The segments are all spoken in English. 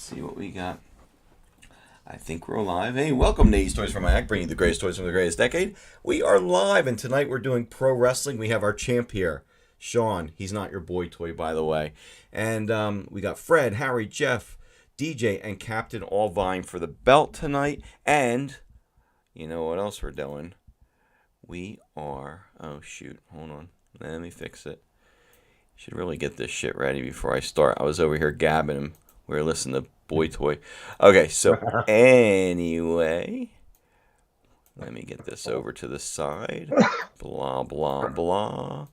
see what we got. I think we're live. Hey, welcome to 80's Toys from My Act, bringing you the greatest toys from the greatest decade. We are live, and tonight we're doing pro wrestling. We have our champ here, Sean. He's not your boy toy, by the way. And we got Fred, Harry, Jeff, DJ, and Captain all vying for the belt tonight. And you know what else we're doing? We are... Oh, shoot. Hold on. Let me fix it. Should really get this shit ready before I start. I was over here gabbing him. We were listening to Boy Toy. Okay, so anyway, let me get this over to the side. Blah, blah, blah.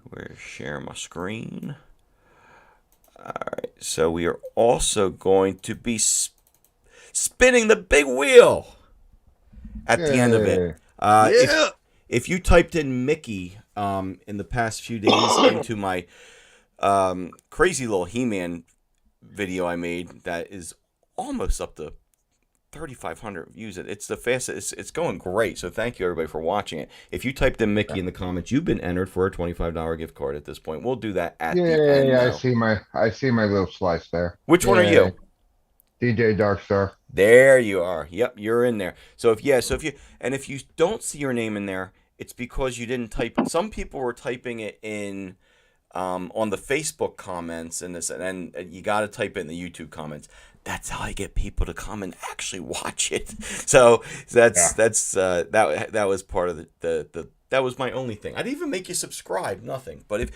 We're sharing my screen. All right, so we are also going to be spinning the big wheel at the end of it. If you typed in Mickey in the past few days into my crazy little He-Man video I made that is almost up to 3,500 views. It's the fastest. It's going great. So thank you everybody for watching it. If you typed in Mickey in the comments, you've been entered for a $25 gift card at this point. We'll do that at the end. Yeah, I see my little slice there. Which one are you? DJ Darkstar. There you are. Yep, you're in there. So if you don't see your name in there, it's because you didn't type. Some people were typing it in on the Facebook comments and this, and you got to type it in the YouTube comments. That's how I get people to come and actually watch it. So that was part of the that was my only thing. I didn't even make you subscribe, nothing. But if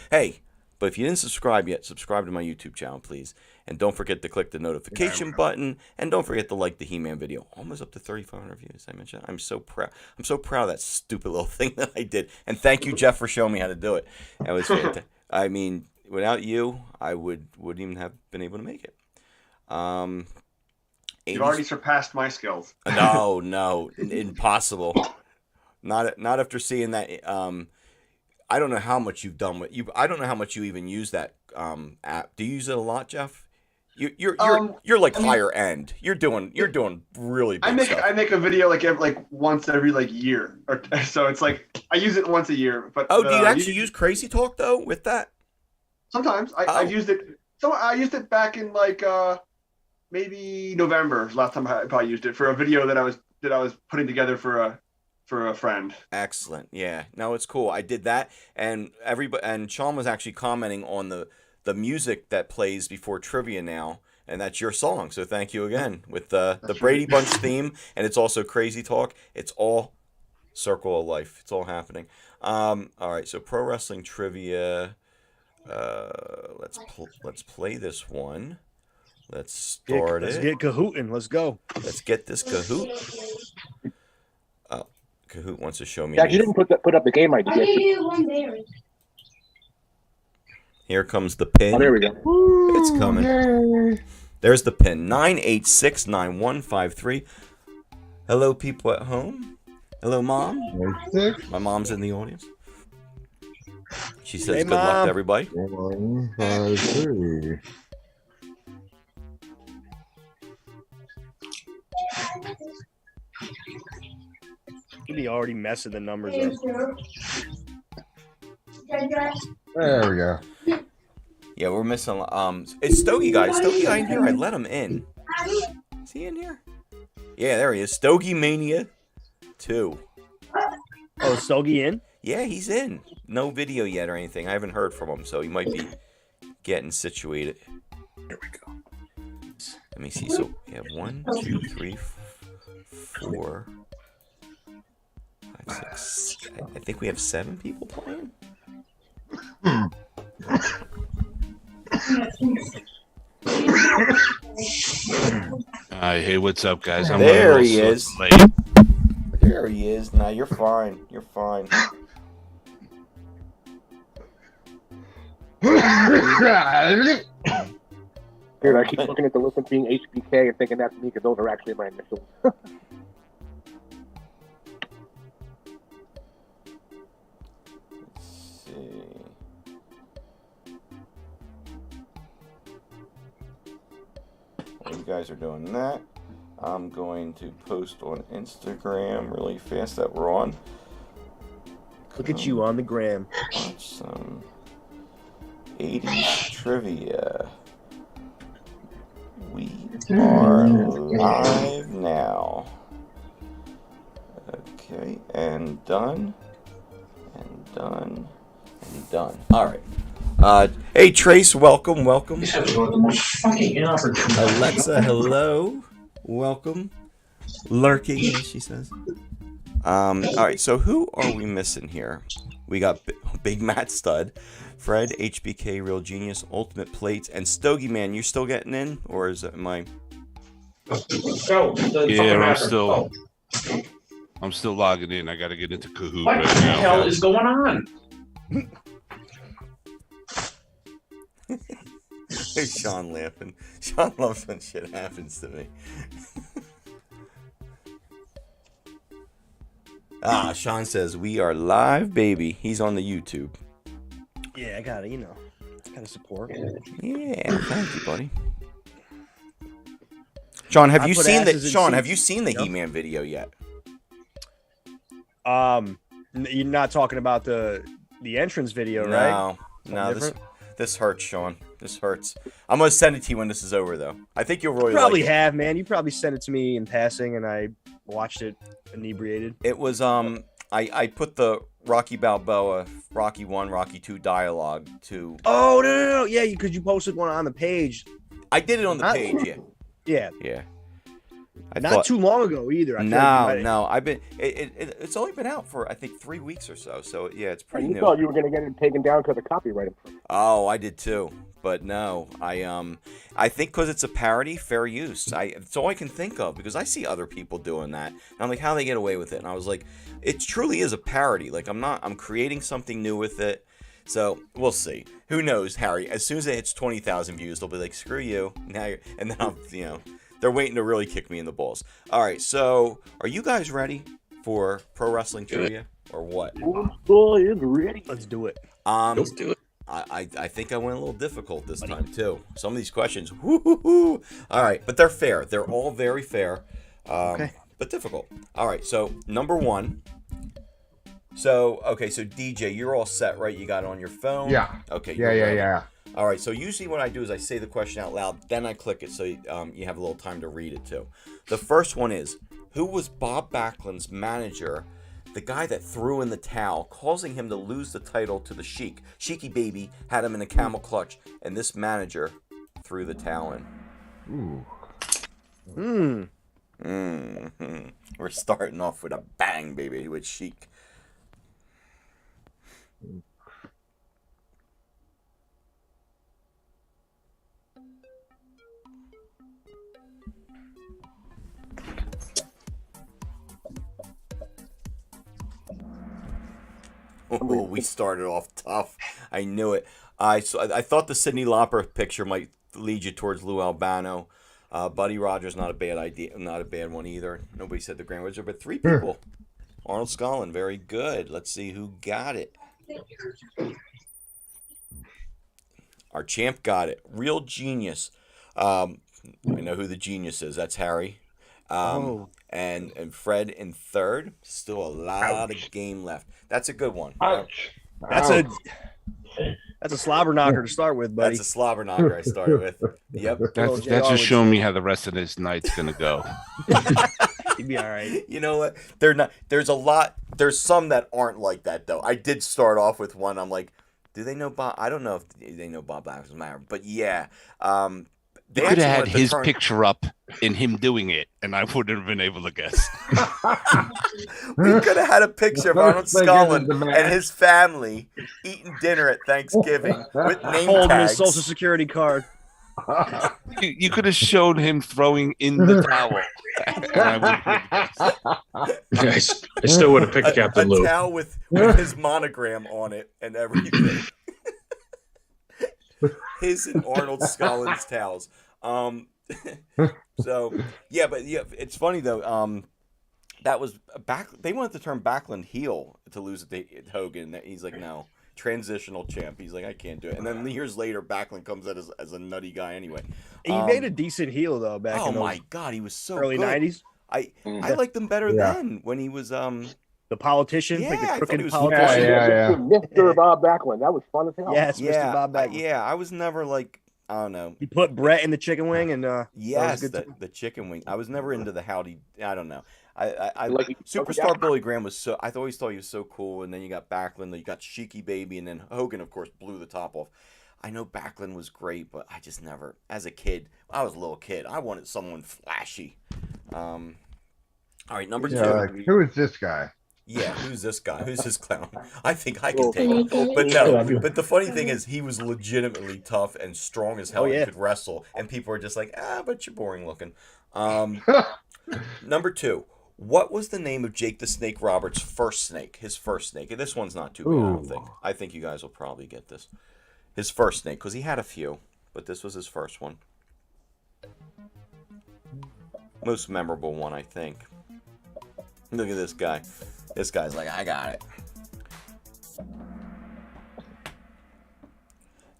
you didn't subscribe yet, subscribe to my YouTube channel, please. And don't forget to click the notification button. And don't forget to like the He-Man video. Almost up to 3,500 views, I mentioned. I'm so proud. I'm so proud of that stupid little thing that I did. And thank you, Jeff, for showing me how to do it. It was fantastic. I mean, without you, I wouldn't even have been able to make it. You've already surpassed my skills. No, impossible. Not after seeing that. I don't know how much you've done with you. I don't know how much you even use that app. Do you use it a lot, Jeff? You're like higher end. You're doing really big stuff. I make a video like once every year, so it's like I use it once a year. But do you actually use Crazy Talk though with that? Sometimes I've used it. So I used it back in maybe November. Last time I probably used it for a video that I was putting together for a friend. Excellent. Yeah. No, it's cool. I did that, and Sean was actually commenting on the music that plays before trivia now, and that's your song. So thank you again with the Brady Bunch theme, and it's also Crazy Talk. It's all Circle of Life. It's all happening. All right. So pro wrestling trivia. Let's play this one. Let's start it. Let's get Kahootin'. Let's go. Let's get this Kahoot. Kahoot wants to show me. Yeah, you didn't put up the game ID yet. Here comes the pin. Oh, there we go. It's coming. Yay. There's the pin. 9869153. Hello, people at home. Hello, Mom. My mom's in the audience. She says, "Good luck to everybody." 153. You'd be already messing the numbers up. There we go. Yeah, we're missing. It's Stogie guy. Stogie guy in here. I let him in. Is he in here? Yeah, there he is. Stogie Mania 2. Oh, Stogie in? Yeah, he's in. No video yet or anything. I haven't heard from him, so he might be getting situated. Here we go. Let me see. So we have 1, 2, 3, 4, 5, 6. I think we have 7 people playing. Hey, what's up, guys? I'm there he is. Late. There he is. Nah, you're fine. You're fine. Dude, I keep looking at the list of being HBK and thinking that's me because those are actually my initials. Let's see. While you guys are doing that, I'm going to post on Instagram really fast that we're on. Look at you on the gram. Some 80s trivia. We are live now. Okay, and done. And done. And done. All right. Hey, Trace, welcome. Alexa, hello. Welcome. Lurking, as she says. All right, so who are we missing here? We got Big Matt Stud, Fred, HBK, Real Genius, Ultimate Plates, and Stogie Man. You still getting in, or is it my? Yeah, I'm still logging in. I got to get into Kahoot. What the hell is going on? Hey, Sean laughing. Sean loves when shit happens to me. Sean says we are live, baby. He's on the YouTube. Yeah, I gotta, gotta support. Yeah, thank you, buddy. Sean, have you seen the He-Man video yet? You're not talking about the entrance video, right? No, this hurts, Sean. This hurts. I'm gonna send it to you when this is over, though. I think you'll really probably like it. have, man. You probably sent it to me in passing, and I watched it inebriated. It was I put the Rocky Balboa, Rocky 1, Rocky 2 dialogue to. Oh no! Yeah, because you posted one on the page. I did it on the page, yeah. Yeah. I Not thought, too long ago either. No. I've been. It's only been out for I think 3 weeks or so. So yeah, it's pretty You new. thought you were going to get it taken down because of copyright infringement. Oh, I did too. But no, I think because it's a parody, fair use. It's all I can think of because I see other people doing that. And I'm like, how do they get away with it? And I was like, it truly is a parody. Like I'm creating something new with it. So we'll see. Who knows, Harry? As soon as it hits 20,000 views, they'll be like, screw you. And then I'll, they're waiting to really kick me in the balls. All right, so are you guys ready for pro wrestling trivia or what? Boy is ready. Let's do it. Let's do it. I think I went a little difficult this time too. Some of these questions, whoo. All right, but they're fair. They're all very fair, Okay. but difficult. All right, so number one. So DJ, you're all set, right? You got it on your phone. Yeah. Okay. Yeah. All right, so usually what I do is I say the question out loud, then I click it so you have a little time to read it too. The first one is, who was Bob Backlund's manager, the guy that threw in the towel, causing him to lose the title to the Sheik? Sheiky Baby had him in a camel clutch, and this manager threw the towel in. Ooh. We're starting off with a bang, baby, with Sheik. Oh, we started off tough. I knew it. I thought the Cyndi Lauper picture might lead you towards Lou Albano. Buddy Rogers, not a bad idea, not a bad one either. Nobody said the Grand Wizard, but 3 people. Arnold Scollin, very good. Let's see who got it. Our champ got it. Real Genius. I know who the genius is. That's Harry. And Fred in third. Still a lot of game left. That's a good one. Ouch. That's a slobber knocker to start with, buddy. That's a slobber knocker I started with. Yep. That's just showing me how the rest of this night's gonna go. You'd be all right. You know what? They're not. There's a lot. There's some that aren't like that though. I did start off with one. I'm like, do they know Bob? I don't know if they know Bob Backlund's manager, but yeah. They could have had his picture up in him doing it, and I wouldn't have been able to guess. We could have had a picture of Arnold Scollin and his family eating dinner at Thanksgiving with name Holding tags. his social security card. You could have shown him throwing in the towel. And I wouldn't have guessed. I still would have picked Captain Lou. A towel with his monogram on it and everything. His and Arnold Scollin's towels. So yeah, but yeah, it's funny though. That was back. They wanted to turn Backlund heel to lose to Hogan. He's like, no, transitional champ. He's like, I can't do it. And then years later, Backlund comes out as a nutty guy anyway. He made a decent heel though back in my god, he was so early good. 90s. I liked him better then when he was the politician, yeah, like the I thought crooked he was politician. Yeah. Mr. Bob Backlund. That was fun as hell. Yes, Mr. Bob Backlund. Yeah, I was never like I don't know. He put Bret in the chicken wing, and Yes, that was a good the chicken wing. I was never into the howdy. I don't know. I Like- Superstar Billy Graham was so. I always thought he was so cool. And then you got Backlund, then you got Sheiky Baby, and then Hogan, of course, blew the top off. I know Backlund was great, but I just never. As a kid, I was a little kid. I wanted someone flashy. All right, number two. Like, who is this guy? Yeah, who's this guy? Who's this clown? I think I can take him. But no, but the funny thing is he was legitimately tough and strong as hell Oh, yeah. and could wrestle. And people are just like, but you're boring looking. Number two, what was the name of Jake the Snake Roberts' first snake? His first snake. And this one's not too bad, I don't think. I think you guys will probably get this. His first snake, because he had a few, but this was his first one. Most memorable one, I think. Look at this guy. This guy's like, I got it.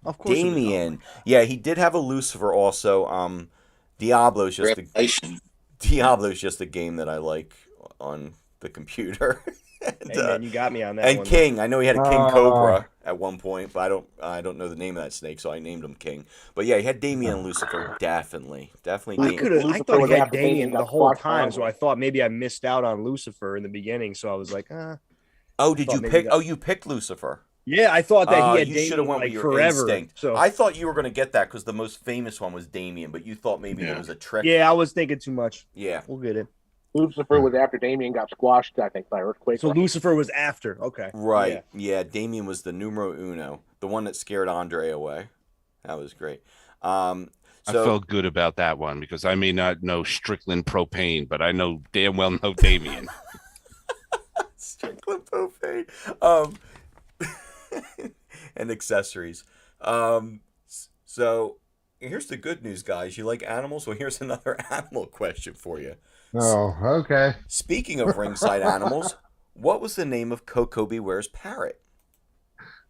Of course. Damien. Yeah, he did have a Lucifer also. Diablo's just a game that I like on the computer. And, Hey, man, you got me on that and one. King. I know he had a King Cobra at one point, but I don't know the name of that snake, so I named him King. But yeah, he had Damien and Lucifer, definitely. I Damien. thought he had after Damien Damien got the whole squashed time, by so I thought maybe I missed out on Lucifer in the beginning. So I was like, Oh, did thought you maybe pick? that- Oh, you picked Lucifer. yeah, I thought that he had You should Damien have went like with your forever. instinct. So I thought you were going to get that because the most famous one was Damien, but you thought maybe it was a trick. yeah, I was thinking too much. Yeah. We'll get it. Lucifer was after Damien got squashed, I think, by earthquake. So Lucifer was after. Okay. Right. Yeah. Damien was the numero uno, the one that scared Andre away. That was great. I felt good about that one because I may not know Strickland propane, but I know damn well know Damien. Strickland propane. And accessories. So here's the good news, guys. You like animals? Well, here's another animal question for you. Oh, okay. Speaking of ringside animals, what was the name of Coco Beware's parrot?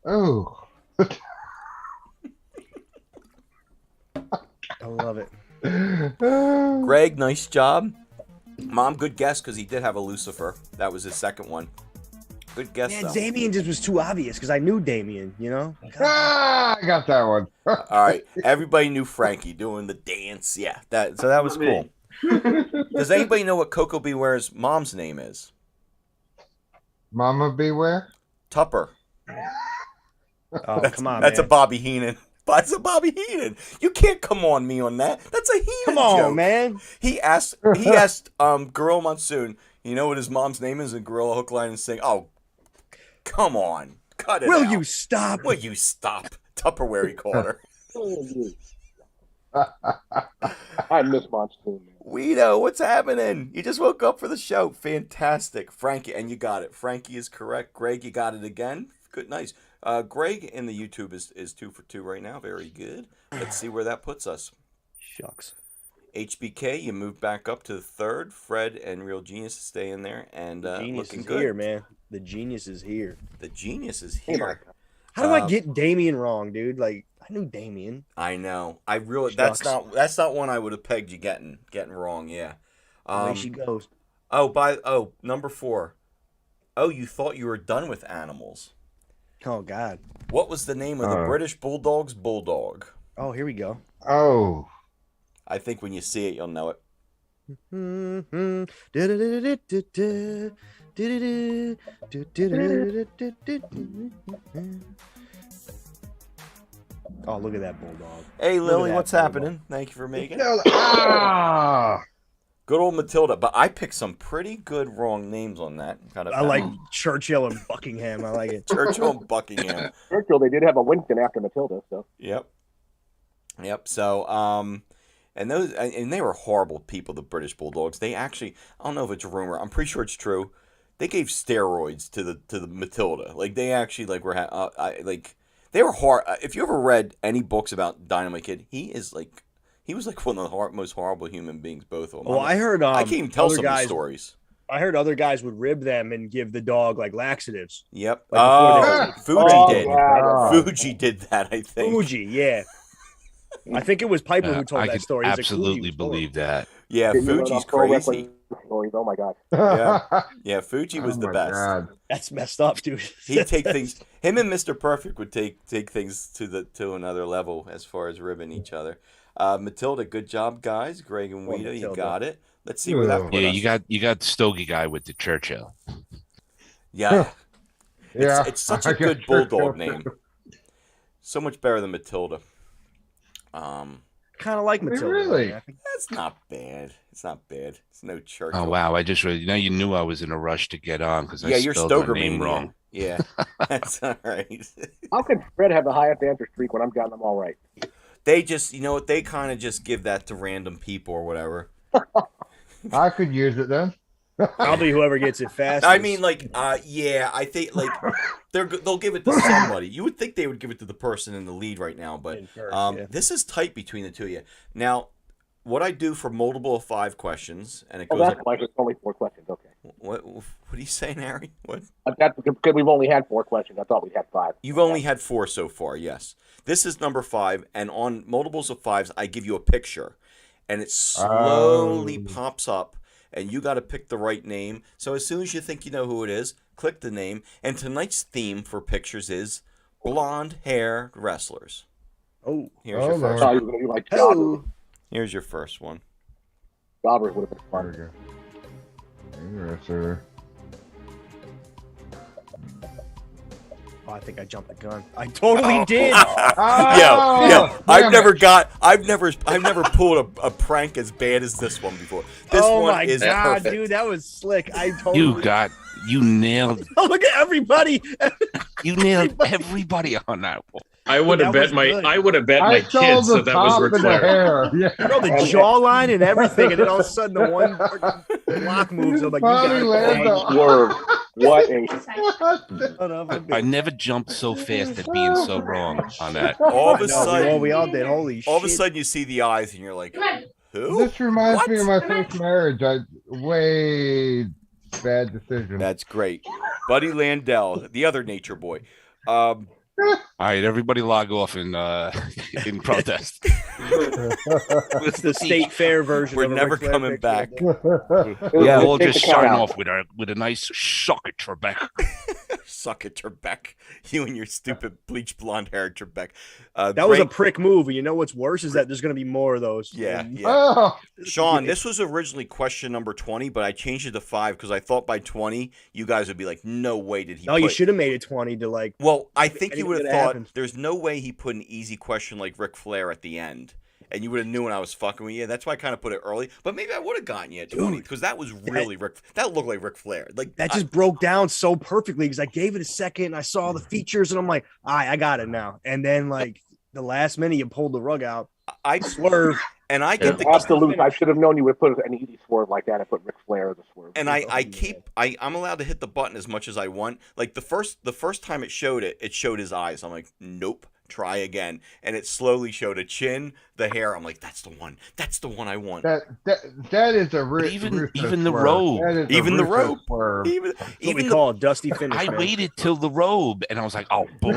Oh. I love it. Greg, nice job. Mom, good guess because he did have a Lucifer. That was his second one. Good guess, Man, though. Damien just was too obvious because I knew Damien. You know. I got that one. All right, everybody knew Frankie doing the dance. Yeah, that was cool. Does anybody know what Coco Beware's mom's name is? Mama Beware? Tupper. Oh, come on, That's man. a Bobby Heenan. That's a Bobby Heenan. You can't come on me on that. That's a Heenan Come on, joke. man. He asked Gorilla Monsoon, you know what his mom's name is? And Gorilla hook, line, and sing. Oh, come on. Cut it Will out. you stop? Will you stop? Tupperware, he called her. I miss Monsoon, man. Guido, what's happening? You just woke up for the show. Fantastic. Frankie, and you got it. Frankie is correct. Greg, you got it again. Good, nice. Greg in the YouTube is 2 for 2 right now. Very good. Let's see where that puts us. Shucks. HBK, you moved back up to the third. Fred and Real Genius stay in there and Genius looking is good. here, man. The genius is here. The genius is Oh my here. God. How do I get Damien wrong, dude? Like, I knew Damien. I know. I really Shucks. that's not one I would have pegged you getting wrong. Yeah. Away she goes. Number 4. Oh, you thought you were done with animals. Oh God. What was the name of the British Bulldog's bulldog? Oh, here we go. Oh. I think when you see it, you'll know it. Oh, look at that bulldog. Hey, Look at Lily, that what's bulldog. happening? Thank you for making it. Ah! Good old Matilda. But I picked some pretty good wrong names on that. I like Churchill and Buckingham. I like it. Churchill and Buckingham. Churchill, they did have a Winston after Matilda, so. Yep. So, and they were horrible people, the British Bulldogs. They actually, I don't know if it's a rumor. I'm pretty sure it's true. They gave steroids to the Matilda. Like they actually they were hard. If you ever read any books about Dynamite Kid, he was like one of the most horrible human beings. Both of them. Well, I heard. I can't even tell other some guys, of the stories. I heard other guys would rib them and give the dog like laxatives. Yep. Like before Fuji Oh, did. yeah. Fuji did that. I think. Fuji, yeah. I think it was Piper who told I that could story. He's a absolutely cool story. believe that. Yeah, Did you know Fuji's that Pro crazy. Wrestling stories. Oh my god. Yeah, Fuji was Oh the my best. God. That's messed up, dude. He'd take things. Him and Mr. Perfect would take things to another level as far as ribbing each other. Matilda, good job, guys. Greg and Poor Wita, you Matilda. got it. Let's see where that put Yeah, us. you got Stogie guy with the Churchill. Yeah, Yeah. it's such a I got good bulldog Churchill, name. too. So much better than Matilda. Kind of like Matilda. Really? man. I think That's not bad. It's not bad. It's no Churchill. Oh wow! I just really you knew I was in a rush to get on because I Yeah, you're spelled Stoker my name Mania. wrong. Yeah, that's all right. How can Fred have the highest answer streak when I'm getting them all right? They just, you know what? They kind of just give that to random people or whatever. I could use it then. probably whoever gets it fast. I mean, like, yeah, I think like they'll give it to somebody. You would think they would give it to the person in the lead right now, but yeah. this is tight between the two of you. Now, what I do for multiple of 5 questions, and it Oh, goes that's up. why it's only 4 questions. Okay. What are you saying, Harry? What? That's because we've only had 4 questions. I thought we had 5. You've only had 4 so far, yes. This is number 5, and on multiples of 5s, I give you a picture, and it slowly pops up, and you got to pick the right name. So as soon as you think you know who it is, click the name. And tonight's theme for pictures is blonde-haired wrestlers. Oh, Here's Oh, your first. I thought Lord. you were going to be like Jobbers. hello. Here's your first one. Jobbers would have been There we fun. go. Interesting. Oh, I think I jumped the gun. I totally did. Oh, Yo, I've damn never it. I've never pulled a prank as bad as this one before. This oh one my is god, perfect. dude, that was slick. I totally. You nailed Oh, look at everybody. everybody on that one. I would have That bet was my good. I would have bet I my saw kids the that that was top Ric of the Flair. hair. Yeah. Bro, the jawline and everything, and then all of a sudden the one block moves. I'm like, you Bobby got Lashley. Swerve. What a Son of a I never jumped so fast at being so wrong on that. All of a No, sudden, we all did. Holy shit. all of a sudden you see the eyes and you're like, who? This reminds What? me of my first marriage. Way bad decision. That's great. Buddy Landell, the other nature boy. All right, everybody log off in protest. It's the state fair version. We're of a never Ric Flair coming picture. back. Yeah, we'll Take just the count sign out. off with a nice suck it, Trebek. Suck it, Trebek. You and your stupid bleach blonde hair, Trebek. That was a great- prick move. And you know what's worse is that there's going to be more of those. Yeah, And yeah. Oh, Sean, this was originally question number 20, but I changed it to 5 because I thought by 20 you guys would be like, no way did he No, you put- should have made it 20 to like. Well, I think you would have Anything thought could've happened. there's no way he put an easy question like Ric Flair at the end. And you would have knew when I was fucking with you. That's why I kind of put it early. But maybe I would have gotten you at 20 because that was really that looked like Ric Flair. Like That just broke down so perfectly because I gave it a second and I saw the features and I'm like, all right, I got it now. And then like the last minute you pulled the rug out, I swerve. and I get the Absolute. I should have known you would put an easy swerve like that and put Ric Flair as a swerve. and I'm allowed to hit the button as much as I want. Like the first time it showed his eyes. I'm like, nope, try again. And it slowly showed a chin, the hair. I'm like, that's the one I want. that is a Even the robe. Even the robe. Even Even we the call it dusty finish. I man. waited till the robe, and I was like, "Oh, boom!"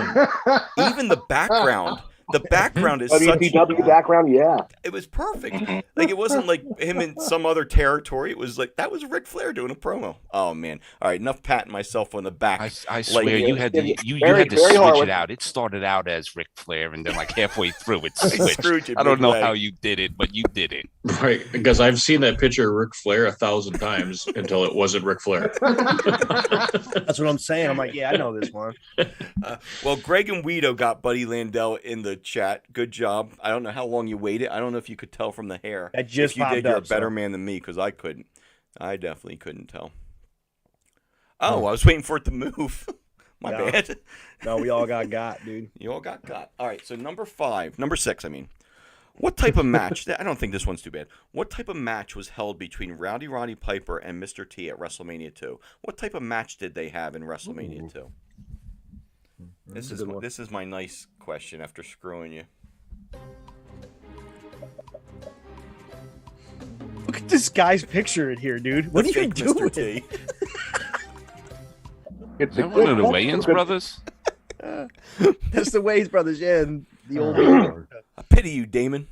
even the background. The background is such. WCW background, yeah. It was perfect. Like it wasn't like him in some other territory. It was like that was Ric Flair doing a promo. Oh man! All right, enough patting myself on the back. I swear you had to you Very- had to very switch hard. it out. It started out as Ric Flair, and then like halfway through it Screwed switched. you, I don't big know leg. how you did it, but you did it. Right, because I've seen that picture of Ric Flair 1,000 times until it wasn't Ric Flair. That's what I'm saying. I'm like, yeah, I know this one. Well, Greg and Guido got Buddy Landell in the chat. Good job. I don't know how long you waited. I don't know if you could tell from the hair. That just if you popped did, you're a up, better so. man than me because I couldn't. I definitely couldn't tell. Oh, I was waiting for it to move. My No. bad. No, we all got dude. You all got. All right, so number 6, I mean. What type of match? I don't think this one's too bad. What type of match was held between Rowdy Roddy Piper and Mr. T at WrestleMania 2? What type of match did they have in WrestleMania 2? This is my nice question after screwing you. Look at this guy's picture in here, dude. What The are you fake doing? Mr. T. It's Is that one of the Wayans brothers? That's the Ways brothers, yeah, and the old. I pity you, Damon.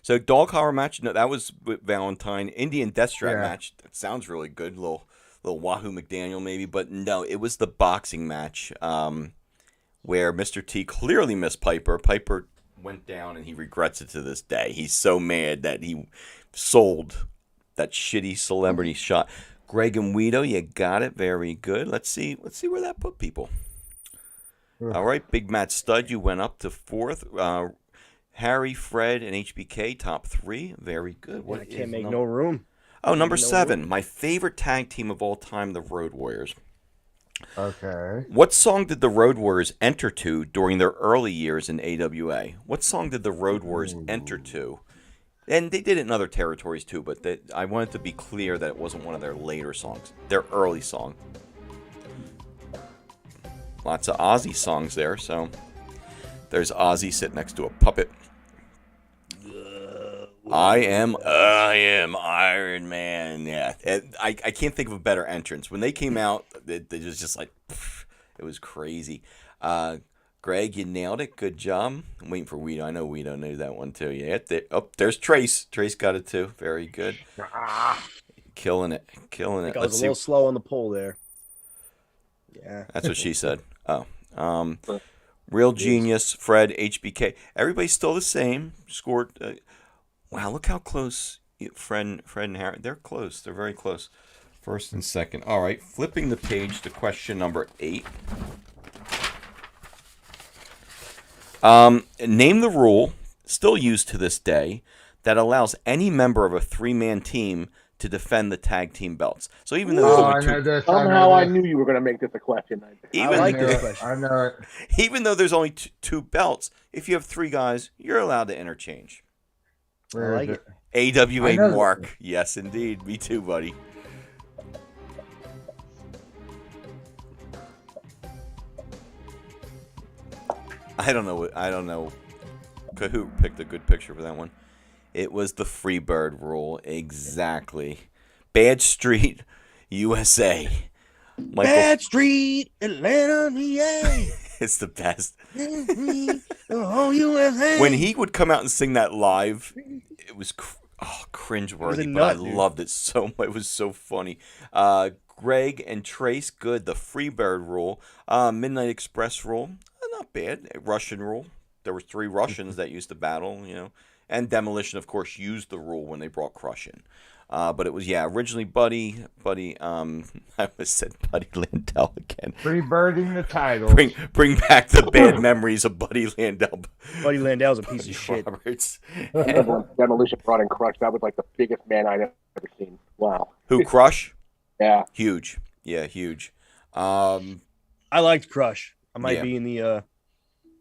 So dog collar match. No, that was with Valentine. Indian death strap Yeah. match. That sounds really good. Little Wahoo McDaniel maybe, but no, it was the boxing match where Mr. T clearly missed Piper. Piper went down, and he regrets it to this day. He's so mad that he sold that shitty celebrity shot. Greg and Guido, you got it. Very good. Let's see where that put people. All right, Big Matt Stud, you went up to 4th. Harry, Fred, and HBK, top 3. Very good. I can't make no room. Oh, number 7. My favorite tag team of all time, the Road Warriors. Okay. What song did the Road Warriors enter to during their early years in AWA? What song did the Road Warriors enter to? And they did it in other territories too, but I wanted to be clear that it wasn't one of their later songs. Their early song. Lots of Ozzy songs there, so there's Ozzy sitting next to a puppet. I am Iron Man. Yeah, I can't think of a better entrance. When they came out, it was just like, it was crazy. Greg, you nailed it. Good job. I'm waiting for Guido. I know Guido knew that one too. Yeah. There's Trace. Trace got it too. Very good. Killing it. Killing it. I was a little slow on the poll there. Yeah. That's what she said. Oh. Real Genius, Fred, HBK. Everybody's still the same. Scored. Wow, look how close Fred and Harry. They're close. They're very close. First and second. All right. Flipping the page to question number 8. Name the rule, still used to this day, that allows any member of a 3-man team to defend the tag team belts. So even though there's only 2, somehow I knew you were going to make this a question. even, I like this question. I know it. even though there's only 2 belts, if you have 3 guys, you're allowed to interchange. Where like is it. AWA I know Mark. Yes, indeed. Me too, buddy. I don't know. Who picked a good picture for that one? It was the Freebird rule. Exactly. Bad Street, USA. Bad Street, Atlanta, VA. It's the best. Oh, USA. When he would come out and sing that live, it was cringeworthy, but I loved it so much. It was so funny. Greg and Trace, good. The Freebird rule. Midnight Express rule, not bad. Russian rule. There were 3 Russians that used to battle, And Demolition, of course, used the rule when they brought Crush in. But it was, originally Buddy, I almost said Buddy Landell again. Freebirding the title. Bring back the bad memories of Buddy Landell. Buddy Landell's a piece of shit. Roberts. Demolition brought in Crush. That was like the biggest man I'd ever seen. Wow. Who, Crush? Yeah. Huge. Yeah, huge. I liked Crush. I might be in the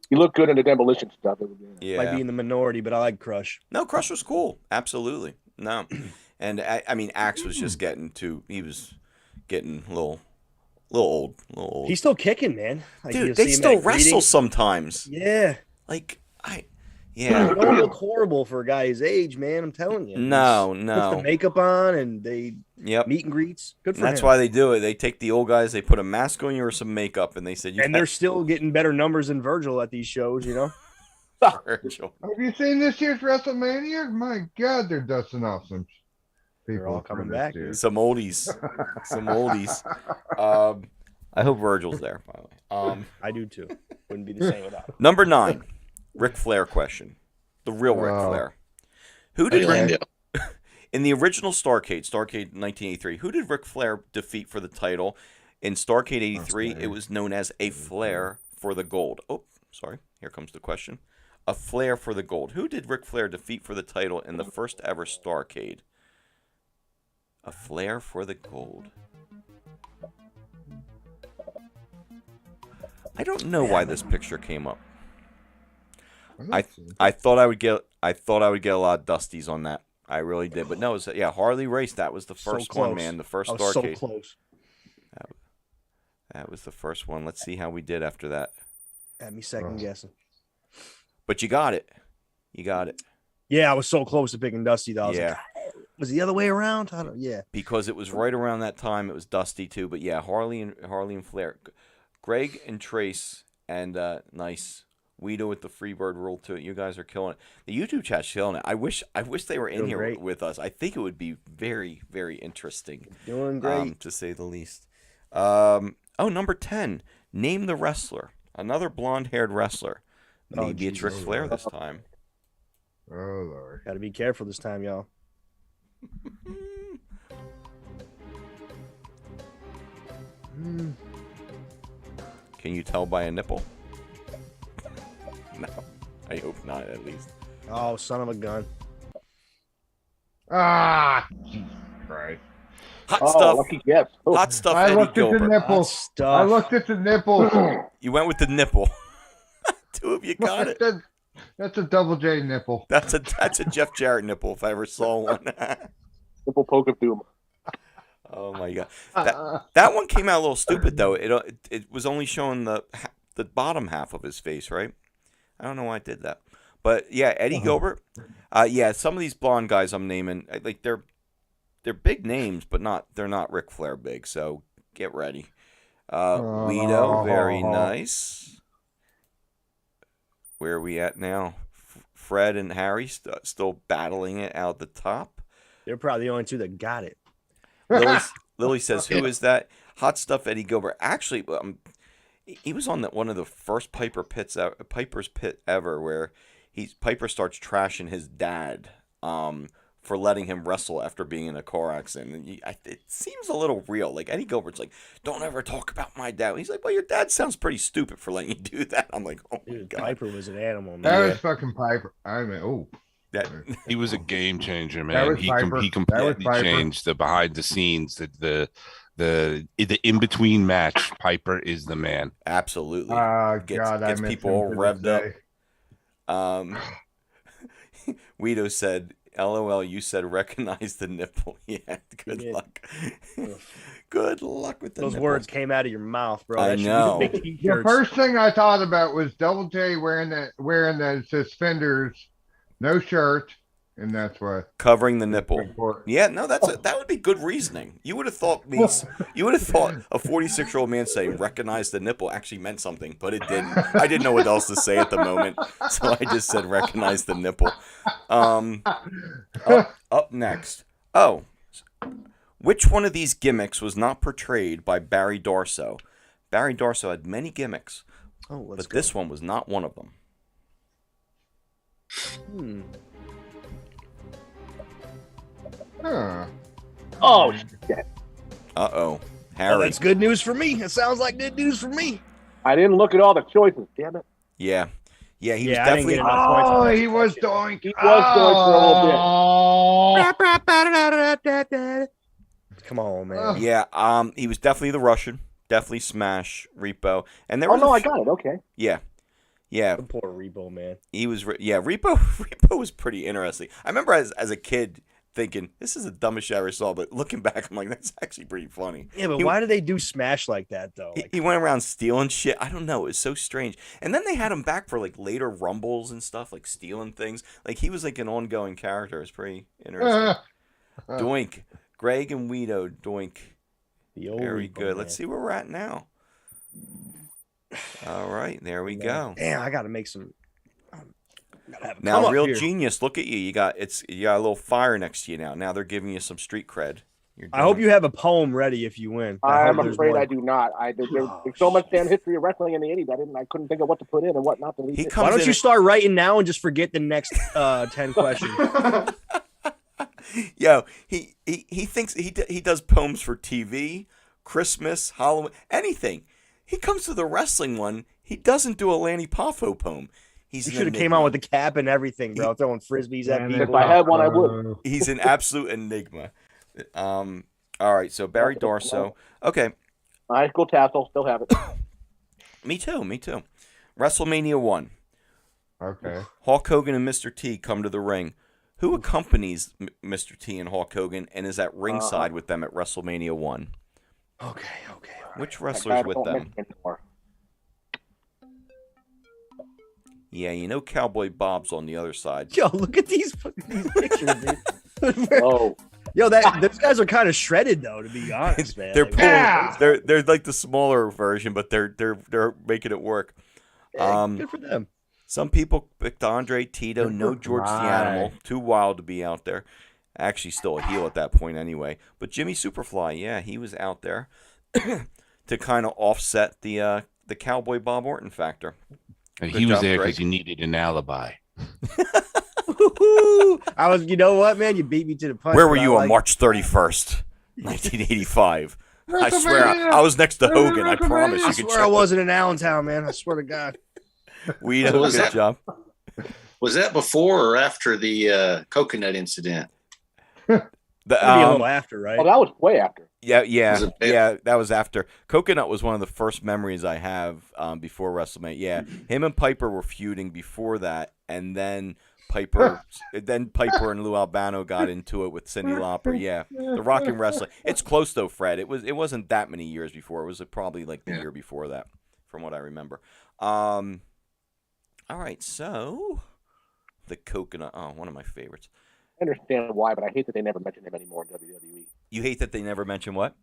You look good in the Demolition stuff. might be in the minority, but I like Crush. No, Crush was cool. Absolutely. No. And I mean, Axe was just he was getting a little old. He's still kicking, man. Like, dude, they still wrestle sometimes. Yeah. Like, They don't look horrible for a guy his age, man. I'm telling you. No. Puts the makeup on and they meet and greets. Good for him. That's why they do it. They take the old guys, they put a mask on you or some makeup, and they said, they're still getting better numbers than Virgil at these shows, Virgil. Have you seen this year's WrestleMania? My God, they're dusting off some people. They're all coming back, dude. Some oldies. I hope Virgil's there, by the way. I do too. Wouldn't be the same without him. Number 9, Ric Flair question. The real Ric Flair. Who did in the original Starrcade 1983, who did Ric Flair defeat for the title? In Starrcade 83, it was known as a Flair for the gold. Oh, sorry. Here comes the question. A Flair for the gold. Who did Ric Flair defeat for the title in the first ever Starrcade? A Flair for the gold. I don't know why this picture came up. I thought I would get a lot of Dusties on that. I really did, but no, it was, Harley Race. That was the first one, man. The first Starrcade. So close. That was the first one. Let's see how we did after that. Had me second guessing. But you got it. Yeah, I was so close to picking Dusty. Though. I was like, was it the other way around? Because it was right around that time. It was Dusty too. But Harley and Flair, Greg and Trace, and nice Guido with the Freebird rule to it. You guys are killing it. The YouTube chat's killing it. I wish they were in Doing here great. with us. I think it would be very, very interesting. Doing great. To say the least. Number 10. Name the wrestler. Another blonde-haired wrestler. Maybe it's Ric Flair this time. Oh, Lord. Got to be careful this time, y'all. Can you tell by a nipple? No. I hope not, at least. Oh, son of a gun. Ah, Jesus Christ. Hot stuff. Lucky guess. Oh. Hot stuff, I Eddie looked at the Gilbert. nipples. Stuff. I looked at the nipples. You went with the nipple. Two of you got it. That's a double J nipple. That's a Jeff Jarrett nipple if I ever saw one. Simple poke of doom. Oh my god. That one came out a little stupid though. It was only showing the bottom half of his face, right? I don't know why I did that. But yeah, Eddie Gilbert. Yeah, some of these blonde guys I'm naming, like they're big names, but they're not Ric Flair big. So get ready. Guido, very nice. Where are we at now? Fred and Harry still battling it out the top. They're probably the only two that got it. Lily says, "Who is that?" Hot stuff, Eddie Gilbert. Actually, he was on one of the first Piper's Pit ever, where Piper starts trashing his dad for letting him wrestle after being in a car accident. And it seems a little real. Like Eddie Gilbert's like, "Don't ever talk about my dad." He's like, "Well, your dad sounds pretty stupid for letting you do that." I'm like, "Oh my Dude, god." Piper was an animal, man. That was fucking Piper. I mean, oh. He was a game changer, That man. was Piper. He That completely was Piper. changed the behind the scenes, the in between match. Piper is the man. Absolutely. God, I Gets miss people him all to revved this up. day. Guido said, "LOL, you said recognize the nipple." Yeah, good did. luck. Good luck with the Those nipples. words came out of your mouth, bro. I That should be know. the big The t-shirts. first thing I thought about was Double J wearing the suspenders, no shirt, and that's what. Covering the nipple. Yeah, no, that would be good reasoning. You would have thought a 46-year-old man saying recognize the nipple actually meant something, but it didn't. I didn't know what else to say at the moment, so I just said recognize the nipple. Up next. Oh, which one of these gimmicks was not portrayed by Barry Darsow? Barry Darsow had many gimmicks, but this one was not one of them. Huh. Oh, shit. Uh-oh. Oh, Harry. that's good news for me. It sounds like good news for me. I didn't look at all the choices, damn it. Yeah. Yeah, he was Yeah, I didn't definitely... get enough points. Oh, he was doink. He was doink for a little bit. Come on, man. Yeah, he was definitely the Russian. Definitely Smash, Repo. And there Oh, was no, I got it. Okay. Yeah. Yeah. The poor Repo, man. He was Repo was pretty interesting. I remember as a kid thinking, this is the dumbest shit I ever saw, but looking back, I'm like, that's actually pretty funny. Yeah, but why do they do Smash like that, though? He went around stealing shit. I don't know. It was so strange. And then they had him back for like later Rumbles and stuff, like stealing things. Like he was like an ongoing character. It was pretty interesting. Doink. Greg and Guido, doink. The old Very Repo, good. man. Let's see where we're at now. All right, there we go. Damn, I got to make some. Gotta have a come Now, up real here. genius, look at you. You got a little fire next to you now. Now they're giving you some street cred. I hope you have a poem ready if you win. I'm hope there's afraid one. I do not. There's so much damn history of wrestling in the 80s. I couldn't think of what to put in and what not to leave. Why don't you start writing now and just forget the next 10 questions? Yo, he thinks he does poems for TV, Christmas, Halloween, anything. He comes to the wrestling one. He doesn't do a Lanny Poffo poem. You should have came out with the cap and everything, bro. Throwing frisbees at people. If I had one, I would. He's an absolute enigma. All right, so Barry Darsow. Okay. High school tassel, still have it. Me too. WrestleMania 1. Okay. Hulk Hogan and Mr. T come to the ring. Who accompanies Mr. T and Hulk Hogan and is at ringside with them at WrestleMania 1? Okay. Which wrestlers with them? Anymore. Yeah, you know Cowboy Bob's on the other side. Yo, look at these pictures, dude. Oh. Yo, those guys are kind of shredded, though, to be honest, man. They're Like, pulling, they're like the smaller version, but they're making it work. good for them. Some people picked Andre, Tito, no George the Animal. Too wild to be out there. Actually, still a heel at that point anyway. But Jimmy Superfly, yeah, he was out there to kind of offset the Cowboy Bob Orton factor. And Good he was job, there Greg. because he needed an alibi. I was, you know what, man? You beat me to the punch. Where were but I you on like- March 31st, 1985? I swear, I was next to Hogan. I promise. I You could swear I check. wasn't in Allentown, man. I swear to God. We did a What was good that? job. Was that before or after the coconut incident? The, It'd be a little after, right? Oh, that was way after. Yeah, Was it- that was after. Coconut was one of the first memories I have before WrestleMania. Yeah, him and Piper were feuding before that, and then Piper and Lou Albano got into it with Cyndi Lauper. Yeah, the Rock and Wrestling. It's close though, Fred. It wasn't that many years before. It was probably like the year before that, from what I remember. All right, so the Coconut. Oh, one of my favorites. I understand why, but I hate that they never mention him anymore in WWE. You hate that they never mention what?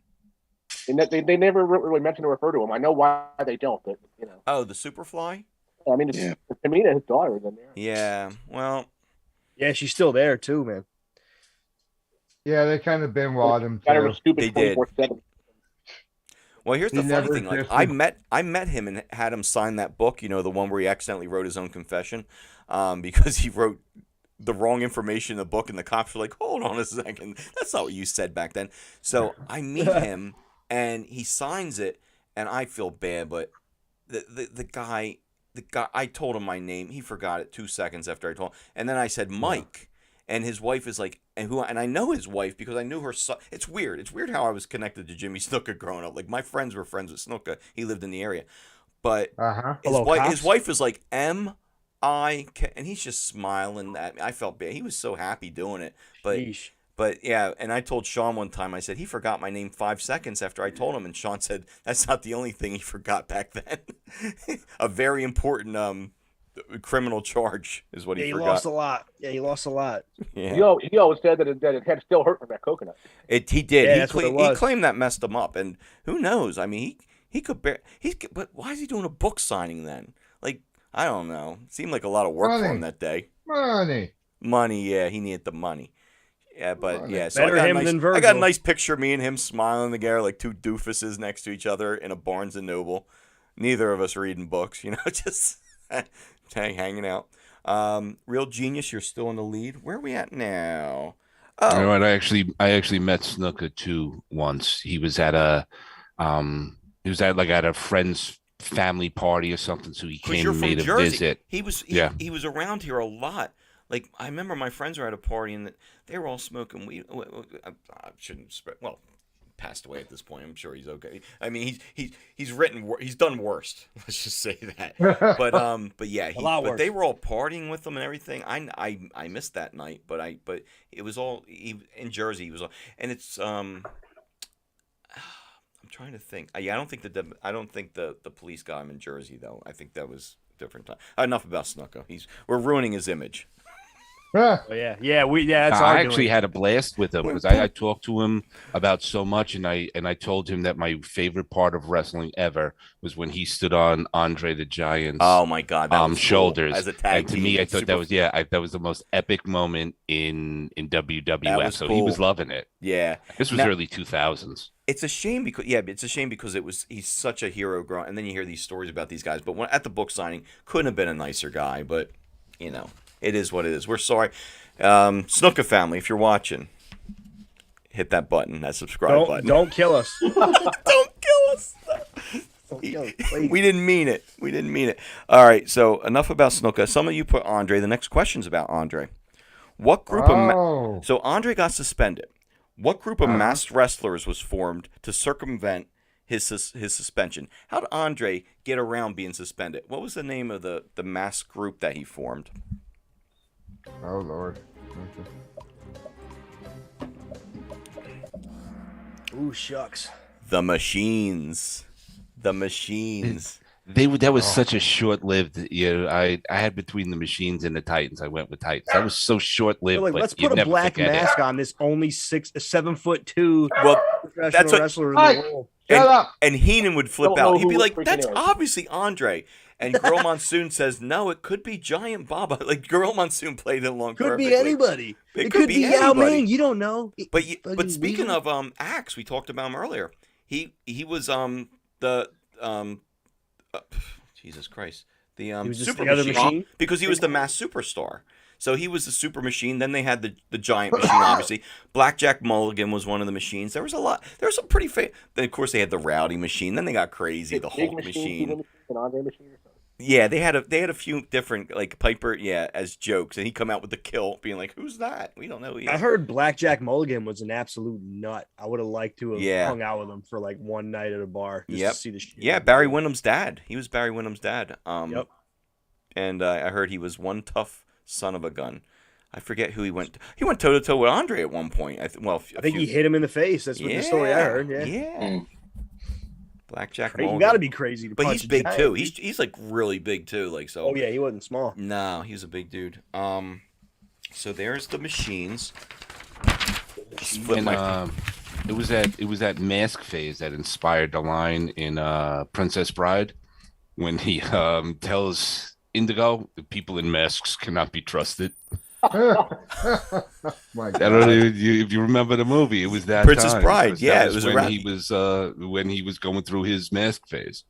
They never really mention or refer to him. I know why they don't, but you know. Oh, the Superfly. I mean, it's, Tamina, his daughter, is in there. Yeah. Well. Yeah, she's still there too, man. Yeah, they kind of been him Got her too. stupid They did. 24/7. Well, here's He the funny never thing. Like, existed. I met him and had him sign that book. You know, the one where he accidentally wrote his own confession, because he wrote the wrong information in the book, and the cops were like, "Hold on a second, that's not what you said back then." So I meet him, and he signs it, and I feel bad, but the guy, I told him my name. He forgot it 2 seconds after I told him, and then I said Mike, and his wife is like, and I know his wife because I knew her son. It's weird. It's weird how I was connected to Jimmy Snuka growing up. Like, my friends were friends with Snuka. He lived in the area, but Hello, cops? his wife is like M-I-K, and he's just smiling at me. I felt bad. He was so happy doing it, but. Yeesh. But yeah, and I told Sean one time, I said, he forgot my name 5 seconds after I told him. And Sean said, that's not the only thing he forgot back then. A very important criminal charge is what Yeah, he he forgot. lost a lot. Yeah, he lost a lot. Yeah. He always said that his head still hurt from that coconut. He did. Yeah, he, that's what it he was. claimed that messed him up. And who knows? I mean, he could bear. But why is he doing a book signing then? Like, I don't know. It seemed like a lot of work for him that day. Money, yeah. He needed the money. Yeah, but yeah, so Better him than Virgil. I got a nice picture of me and him smiling together like two doofuses next to each other in a Barnes and Noble. Neither of us reading books, you know, just hanging out. Real Genius, you're still in the lead. Where are we at now? You know Oh, what? I actually met Snuka too once. He was at a a friend's family party or something, so he 'cause came you're and from made a Jersey. visit. He was Yeah. he was around here a lot. Like, I remember my friends were at a party and they were all smoking weed. I shouldn't spread. Well, passed away at this point. I'm sure he's okay. I mean, he's done worse. Let's just say that. But yeah, A lot but worse. they were all partying with him and everything. I missed that night, but it was all in Jersey. He was all, and it's I'm trying to think. I don't think the police got him in Jersey though. I think that was a different time. Enough about Snuka. We're ruining his image. Oh, yeah. That's our I actually doing. had a blast with him because I talked to him about so much, and I told him that my favorite part of wrestling ever was when he stood on Andre the Giant's Oh my God, that was cool. shoulders. As a tag and to team, me, I thought super- that was that was the most epic moment in WWF. That was so he was cool. loving it. Yeah. This was Now- early 2000s. It's a shame because he's such a hero growing, and then you hear these stories about these guys. But at the book signing, couldn't have been a nicer guy. But you know, it is what it is. We're sorry, Snuka family. If you're watching, hit that button, that subscribe button. Don't kill us. Don't kill us. Don't kill us, please. We didn't mean it. We didn't mean it. All right. So enough about Snuka. Some of you put Andre. The next question's about Andre. What group of so Andre got suspended? What group of masked wrestlers was formed to circumvent his suspension? How did Andre get around being suspended? What was the name of the masked group that he formed? Oh Lord. Ooh, shucks. The Machines. The Machines. That was such a short-lived. I had between the Machines and the Titans. I went with Titans. That was so short-lived. Like, but let's you'd put a never black forget it. mask on this only 7'2" Well, professional that's what- wrestler in Hey, the world. Shut up. And Heenan would flip Don't know out. He'd be who like, freaking "That's is." obviously Andre." And Gorilla Monsoon says, no, it could be Giant Baba. Like, Gorilla Monsoon played it along Could perfectly. be anybody. It could be Yao anybody. Ming. You don't know. But speaking of acts, we talked about him earlier. He was Jesus Christ, the he was just super the other machine, machine? because he was the mass superstar. So he was the super machine. Then they had the giant machine, obviously. Blackjack Mulligan was one of the machines. There was a lot. There was some pretty Then of course they had the Rowdy machine. Then they got crazy, the Hulk machine. An Andre machine or something. Yeah, they had a few different, like Piper, as jokes, and he come out with the kill, being like, "Who's that? We don't know yet." I heard Blackjack Mulligan was an absolute nut. I would have liked to have hung out with him for like one night at a bar just to see the shit. Yeah, Barry Windham's dad. He was Barry Windham's dad. Yep. And I heard he was one tough son of a gun. I forget who he went. He went toe to toe with Andre at one point. I think he hit him in the face. That's what the story I heard. Yeah. Blackjack. You got to be crazy to but punch he's big a giant. too. He's like really big too. Like so. Oh yeah, he wasn't small. No, he's a big dude. So there's the machines. And, it was that mask phase that inspired the line in Princess Bride when he tells Indigo the people in masks cannot be trusted. My I don't know if you remember the movie. It was that Princess time. Bride. Yeah, it was when when he was going through his mask phase.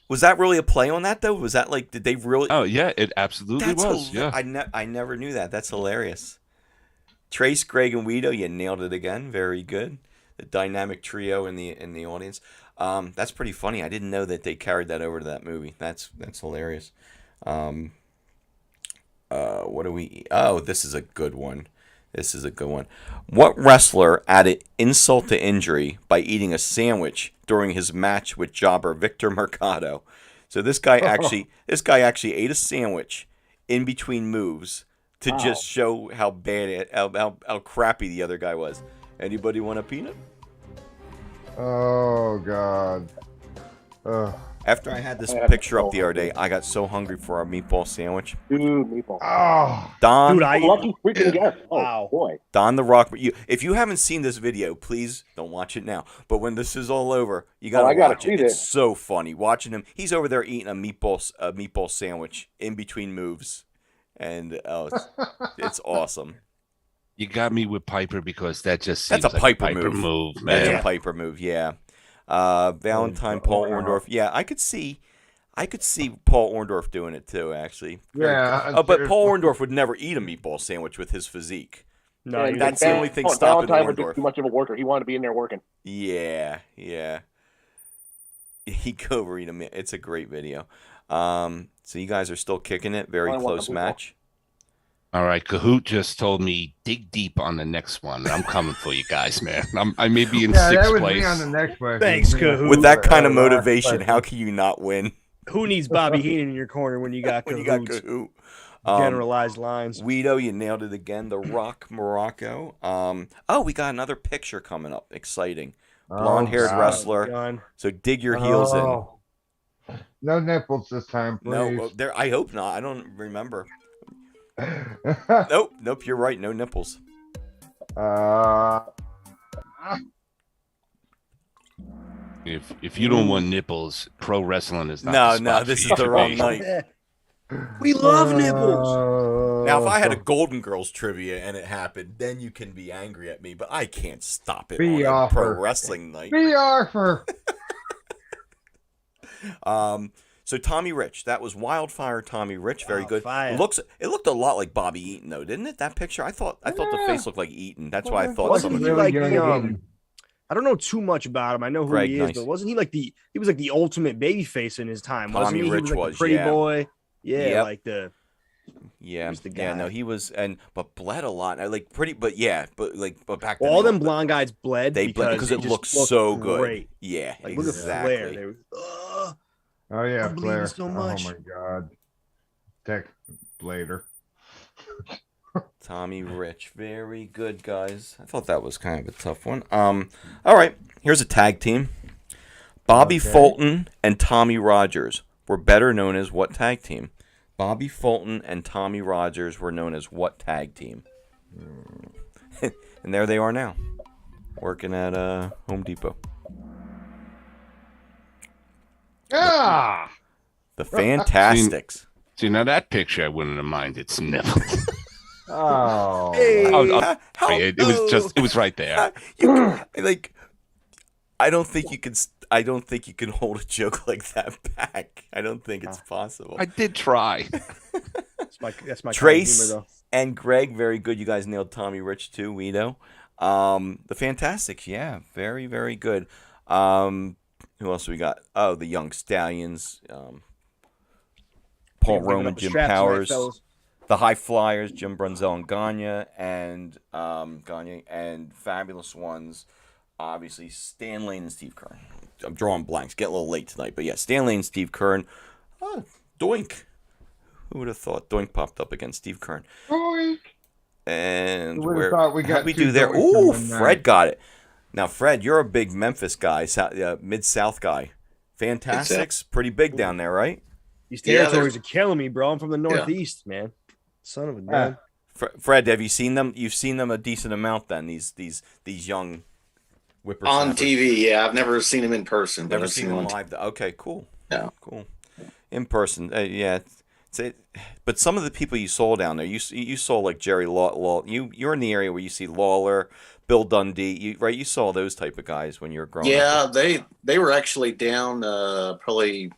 Was that really a play on that though? Was that like, did they really? Oh yeah, it absolutely was. Yeah, I never knew that. That's hilarious. Trace, Greg, and Guido, you nailed it again. Very good. The dynamic trio in the audience. That's pretty funny. I didn't know that they carried that over to that movie. That's hilarious. What do we? Oh, this is a good one. What wrestler added insult to injury by eating a sandwich during his match with jobber Victor Mercado? So this guy actually ate a sandwich in between moves to just show how bad how crappy the other guy was. Anybody want a peanut? Oh God. After I had this picture up the other day, I got so hungry for our meatball sandwich. Dude, meatball. Oh, Don, Dude, Lucky freaking guess. Oh, Wow. boy. Don the Rock. If you haven't seen this video, please don't watch it now. But when this is all over, you gotta watch it. It's so funny watching him. He's over there eating a meatball sandwich in between moves, and it's awesome. you got me with Piper because that just seems That's a like Piper move, man. That's a Piper move. Yeah. Valentine, Paul Orndorff. Yeah, I could see Paul Orndorff doing it too. Actually, yeah. but Paul Orndorff would never eat a meatball sandwich with his physique. No, Yeah, that's the only thing stopping Valentine was Orndorff. just too much of a worker. He wanted to be in there working. Yeah. He go over eat a meat. It's a great video. So you guys are still kicking it. Very close match. All right, Kahoot just told me dig deep on the next one. I'm coming for you guys, man. I may be in that sixth was place. me on the next one. Thanks, Kahoot. With that kind of motivation, how can you not win? Who needs Bobby Heenan in your corner when you got When you got Kahoot? Kahoot. Generalized lines. Guido, you nailed it again. The Rock Morocco. We got another picture coming up. Exciting. Blonde-haired wrestler. Done. So dig your heels in. No nipples this time, please. No, there. I hope not. I don't remember. Nope. You're right. No nipples. If you don't want nipples, pro wrestling is not the spot No. for This you is the to wrong be. night. We love nipples. Now, if I had a Golden Girls trivia and it happened, then you can be angry at me. But I can't stop it Be on a pro offer. wrestling night. Be offer. So Tommy Rich, that was Wildfire Tommy Rich, very good. Wildfire. It looked a lot like Bobby Eaton though, didn't it? That picture, I thought the face looked like Eaton. That's why I thought Wasn't some he of like really the good. I don't know too much about him. I know who Greg, he is, nice. but wasn't he like he was like the ultimate baby face in his time? Wasn't Tommy he? Rich he was, like was, the pretty yeah. boy. Yeah, Yep. like the Yeah, was the yeah, guy. no, he was, but bled a lot. I like pretty, but back then all they them blonde guys bled. they bled because it just looked so good. great. Yeah, Like exactly. look at Flair. They were, Oh yeah, I'm bleeding Flair. so much. Oh my God. Tech later. Tommy Rich, very good, guys. I thought that was kind of a tough one. All right, here's a tag team. Bobby Okay. Fulton and Tommy Rogers were better known as what tag team? Bobby Fulton and Tommy Rogers were known as what tag team? And there they are now, working at Home Depot. Ah. The Fantastics. See, now that picture I wouldn't have minded. It's never. Oh. It was right there. Like, I don't think you can. I don't think you can hold a joke like that back. I don't think it's possible. I did try. That's my Trace kind of humor, and Greg, very good. You guys nailed Tommy Rich too. We know. The Fantastics, yeah, very, very good. Who else we got? Oh, the Young Stallions. Paul Bringing Roman, up the Jim straps tonight, Powers, fellas. the High Flyers, Jim Brunzell and Gagne, and fabulous ones. Obviously, Stan Lane and Steve Kern. I'm drawing blanks. Get a little late tonight, but yeah, Stan Lane and Steve Kern. Oh, Doink. Who would have thought Doink popped up against Steve Kern? Doink. And Who would have where thought we got how'd we two do there? Doinks Ooh, in one night? Fred got it. Now, Fred, you're a big Memphis guy, Mid-South guy. Fantastics, pretty big down there, right? These Yeah, territories are killing me, bro. I'm from the Northeast, man. Son of a gun. Fred, have you seen them? You've seen them a decent amount then. These young whippersnappers. On TV, yeah. I've never seen him in person. Never seen them on live. Okay, cool. No. Cool. In person, yeah. But some of the people you saw down there, you saw like Jerry Law. You're in the area where you see Lawler, Bill Dundee, right? You saw those type of guys when you were growing up. Yeah, they were actually down probably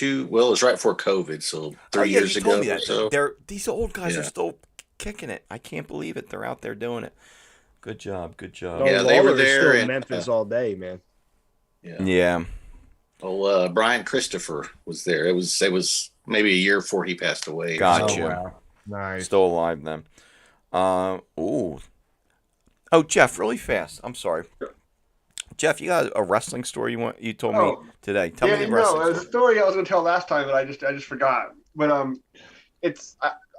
it was right before COVID, so 3 Yeah, years you told ago me or that. so. These old guys are Yeah. still kicking it. I can't believe it. They're out there doing it. Good job. Good job. No, Yeah, they were Lawler is there still in and, Memphis all day, man. Yeah. Yeah. Oh, Brian Christopher was there. It was maybe a year before he passed away. Gotcha. Oh, wow. Nice. Still alive then. Ooh. Oh, Jeff, really fast. I'm sorry. Jeff, you got a wrestling story you told me today. Tell me the wrestling it was a story. story I was going to tell last time, but I just forgot. But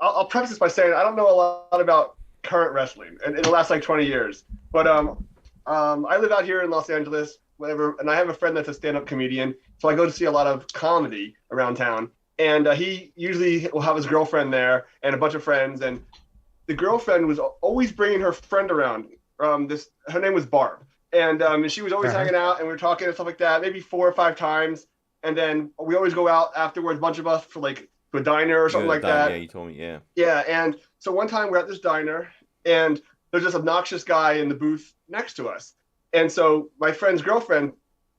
I'll preface this by saying I don't know a lot about current wrestling in the last like 20 years. But I live out here in Los Angeles, whatever, and I have a friend that's a stand-up comedian, so I go to see a lot of comedy around town. And he usually will have his girlfriend there and a bunch of friends, and the girlfriend was always bringing her friend around. Her name was Barb. And she was always hanging out, and we were talking and stuff like that, maybe 4 or 5 times. And then we always go out afterwards, a bunch of us, for like to a diner or something like that. Yeah, you told me, yeah. Yeah, and so one time we're at this diner, and there's this obnoxious guy in the booth next to us. And so my friend's girlfriend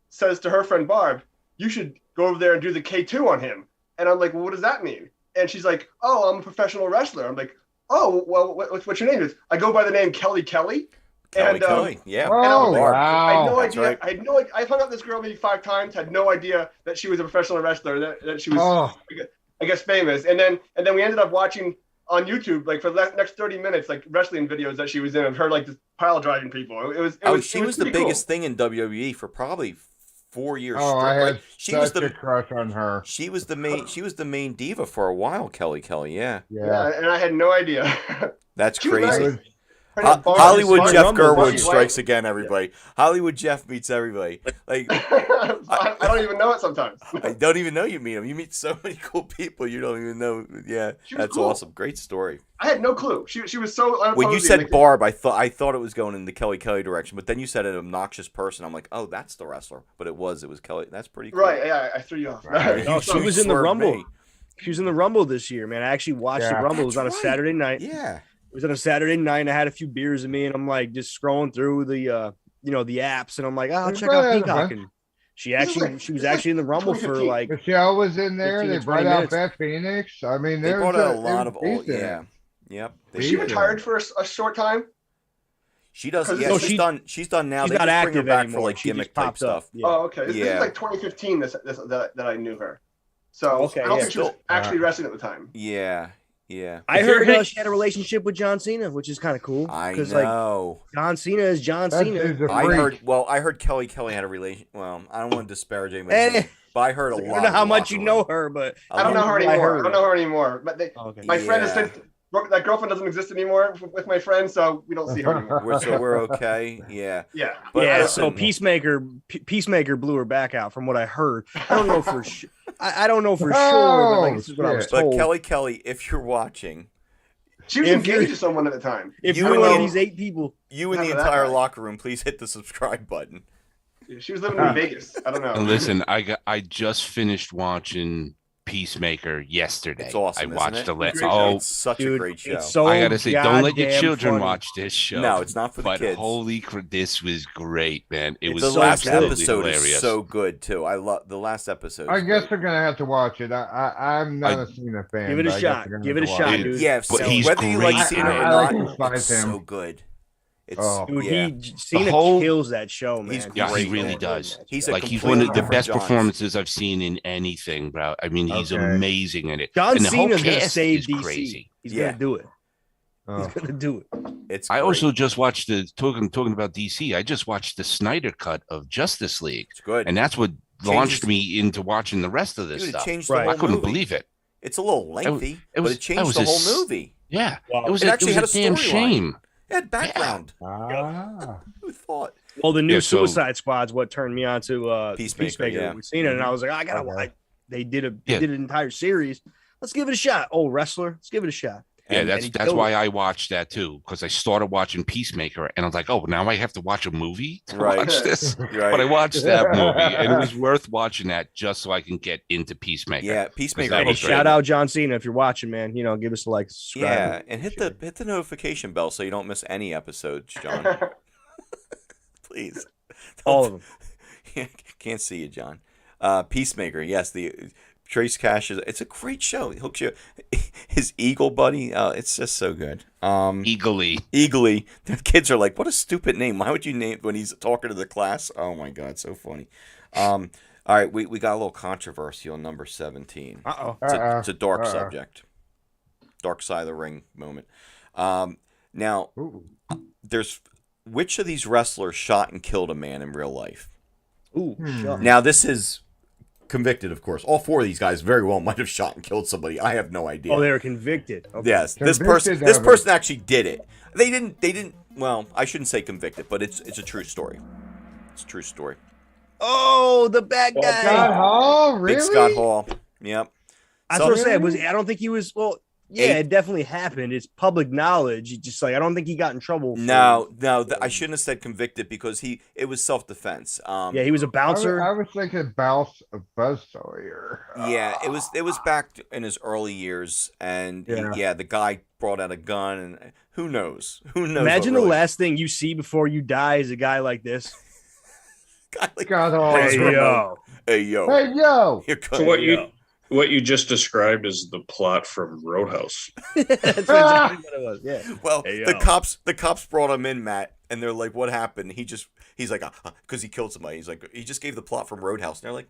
says to her friend Barb, "You should go over there and do the K2 on him." And I'm like, "Well, what does that mean?" And she's like, "Oh, I'm a professional wrestler." I'm like, "Oh, well, what's your name?" I go by the name Kelly. Kelly, yeah. Oh, like, wow. I had no That's idea. right. I had no. I've hung out with this girl maybe 5 times. Had no idea that she was a professional wrestler. That she was, I guess, famous. And then we ended up watching on YouTube, like for the next 30 minutes, like wrestling videos that she was in of her like just pile driving people. She was the biggest thing in WWE for probably 4 years. Oh, I had she was such a crush on her. She was the main diva for a while. Kelly, yeah. Yeah, and I had no idea. That's She was crazy. nice. Her Hollywood Barb- Jeff Barb- Gerwood Barb- strikes again, everybody. Hollywood Jeff meets everybody. Like I don't even know it sometimes. I don't even know you meet him. You meet so many cool people you don't even know. Yeah, She was that's cool. awesome. Great story. I had no clue. She was so unopposing. When you said like, Barb, I thought it was going in the Kelly direction, but then you said an obnoxious person. I'm like, oh, that's the wrestler. But it was Kelly. That's pretty cool. Right? Yeah, I threw you off. Right. No, she was in the swerved Rumble. me. She was in the Rumble this year, man. I actually watched the Yeah. Rumble. It was on a That's Saturday night. Yeah. It was on a Saturday night, and I had a few beers in me, and I'm like just scrolling through the the apps, and I'm like, I'll check out Peacock. And she was actually in the Rumble for 2015. like Michelle was in there. 15 They to brought 20 out minutes. Beth Phoenix. I mean, They there brought was out a lot of old. decent. Yeah. Yep. Was she retired for a short time? She does. Because- Yeah, No, she's done now. she's They not just bring her active back anymore. for like She just gimmick type popped up. stuff. Yeah. Oh, okay. This Yeah. is like 2015 that I knew her. So Okay, I don't yeah. think she was Still- actually wrestling at the time. Yeah. Yeah. I If heard you're- she had a relationship with John Cena, which is kind of cool. I Like know. John Cena is John That Cena. dude's a I freak. heard Kelly had a relation. Well, I don't want to disparage anybody, Eh. but I heard a I lot. don't know in how the much locker you room. know her, but I don't know her I anymore. heard. I don't know her anymore. But Okay. my friend has Yeah. since that girlfriend doesn't exist anymore with my friend, so we don't see her anymore. We're okay. Yeah. Yeah. But yeah, listen, so Peacemaker blew her back out, from what I heard. I don't know for sure. I don't know for sure, but like, this is what I was shit. but told. Kelly, if you're watching, She was If engaged you're- to someone at the time. if you you're and one of the- these 8 people, you and the Remember that entire guy. locker room, please hit the subscribe button. She was living in Vegas. I don't know. And listen, I just finished watching Peacemaker yesterday. It's awesome, I watched isn't it? the oh, It's such a Dude, great show. it's so I gotta say, don't let your goddamn children funny. watch this show. No, it's not for the but kids. Holy crap, this was great, man! It was The so last absolutely episode hilarious. is so good too. I love the last episode. I guess I'm gonna have to watch it. I'm not a Cena fan. Give it a but I guess shot. I'm gonna Give have it to a watch shot, it. dude. Yeah, But he's whether you like great Cena in or it. I not, like Despise it's him. so good. It's Oh. Dude, yeah. Cena whole- kills that show, man. He's Yeah, he great, really man. does. He's a Like he's completely one of the different best John. performances I've seen in anything, bro. I mean, he's Okay. amazing in it. John and the whole Cena's gonna cast save is DC. crazy. He's Yeah. gonna do it. Oh. He's gonna do it. It's I great. also just watched talking about DC. I just watched the Snyder cut of Justice League, It's good. and that's what launched me into watching the rest of this Dude, it stuff. changed Right. the I whole couldn't movie. believe it. It's a little lengthy, it was- but it changed was the a whole s- movie. Yeah, Wow. it was It a, actually it was had a damn storyline. shame. It had background. Ah. Who thought? Well, the new Yeah, so- Suicide Squad's what turned me on to Peacemaker, yeah. We've seen it, and I was like, I gotta. Okay. They did Yeah. an entire series. Let's give it a shot. Oh, wrestler, let's give it a shot. Yeah, And- that's and he that's killed why it. I watched that too, because I started watching Peacemaker, and I was like, oh, now I have to watch a movie to Right. watch this. Right. But I watched that movie, and it was worth watching that just so I can get into Peacemaker. Yeah, Peacemaker. That Hey, was was shout great. out John Cena if you're watching, man. You know, give us a like, subscribe. Yeah, and hit the notification bell so you don't miss any episodes, John. Please. All of them. Can't see you, John. Peacemaker. Yes, the Trace Cash is. It's a great show. He hooks you. His eagle buddy. It's just so good. Eagerly. Eagly. The kids are like, what a stupid name. Why would you name when he's talking to the class? Oh my god, so funny. All right, we got a little controversy on number 17. Uh-oh. It's a dark subject. Dark side of the ring moment. Now, Ooh. there's which of these wrestlers shot and killed a man in real life? Ooh, shucks. Now, this is convicted, of course. All four of these guys very well might have shot and killed somebody. I have no idea. Oh, they were convicted. Okay. Yes, this Convicted person of it. actually did it. They didn't. Well, I shouldn't say convicted, but it's a true story. It's a true story. Oh, the bad guy. Scott Hall, really? Big Scott Hall. Yep. I So- was gonna say, I don't think he was. Well, yeah, it definitely happened. It's public knowledge. It's just like I don't think he got in trouble. for- No, I shouldn't have said convicted because it was self-defense. Yeah, he was a bouncer. I was thinking Buzz Sawyer. Yeah, it was back in his early years, and Yeah. the guy brought out a gun, and who knows? Who knows? Imagine what the really- last thing you see before you die is a guy like this. guy like, Scott Hall. Hey, Hey, yo. hey yo, Hey, yo. here comes. So what you just described is the plot from Roadhouse. That's exactly what it was. Yeah. Well, Hey, the yo. cops brought him in, Matt, and they're like, "What happened?" He's like, because he killed somebody. He's like, he just gave the plot from Roadhouse, and they're like,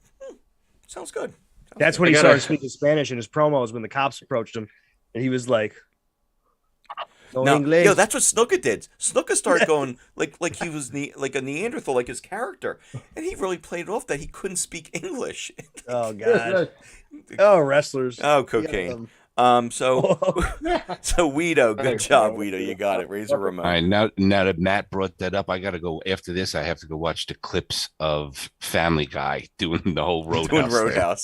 sounds good. That's when I he gotta- started speaking Spanish in his promos when the cops approached him, and he was like, "No No, English." yo, that's what Snuka did. Snuka started going like he was like a Neanderthal, like his character, and he really played it off that he couldn't speak English. Oh god. Oh, wrestlers. Oh, cocaine. So Weedo, good job, Weedo. You got it. Razor Ramon. All right, now that Matt brought that up, I got to go. After this, I have to go watch the clips of Family Guy doing the whole Roadhouse.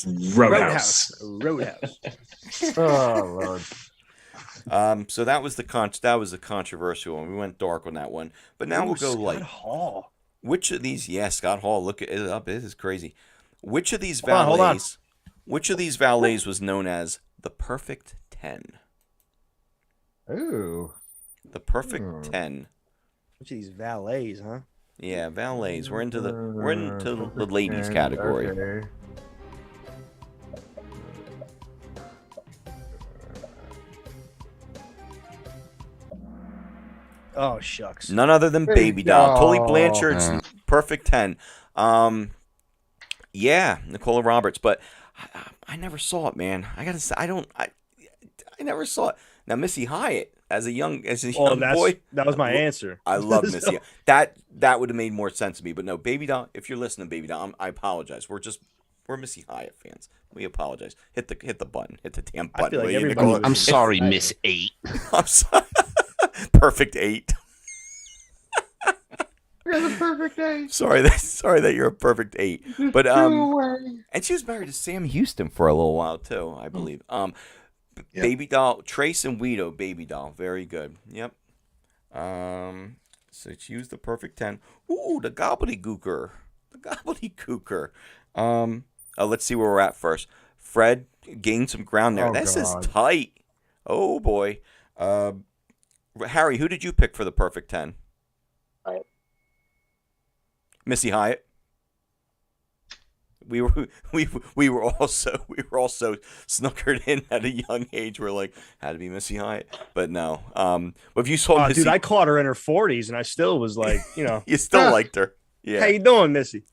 Doing thing. Roadhouse. Roadhouse. Roadhouse. Oh, Lord. So that was the controversial one. We went dark on that one, but now we'll go Scott light. Hall. Which of these? Yeah, Scott Hall. Look it up. This is crazy. Which of these Hold on. valets? Which of these valets was known as the Perfect 10? Ooh. The Perfect 10. Which of these valets, huh? Yeah, valets. We're into the ladies category. Okay. Oh shucks. None other than Hey, Baby Doll. Tully y'all. Blanchard's Perfect 10. Yeah, Nicola Roberts, but I never saw it, man. I gotta say, I never saw it. Now, Missy Hyatt, as a young Oh, boy, that was my answer. I love Missy. That would have made more sense to me, but no, Baby Doll. If you're listening, Baby Doll, I apologize. We're Missy Hyatt fans. We apologize. Hit the button. Hit the damn I button. feel like will you, everybody Nicola? I'm sorry, Miss 8. I'm sorry. Perfect 8. You're the perfect day. Sorry that you're a perfect 8. But and she was married to Sam Houston for a little while too, I believe. Baby Doll, Trace and Weedo, Baby Doll, very good. Yep. So she used the Perfect 10. Ooh, the gobbledygooker. The Gobbledygooker. Let's see where we're at first. Fred gained some ground there. Oh, This is God. tight. Oh boy. Harry, who did you pick for the perfect 10? Hyatt. Missy Hyatt. We were also snookered in at a young age. We're like, had to be Missy Hyatt, but no. If you saw Missy, Dude, I caught her in her 40s, and I still was like, you still liked her. Yeah. How you doing, Missy?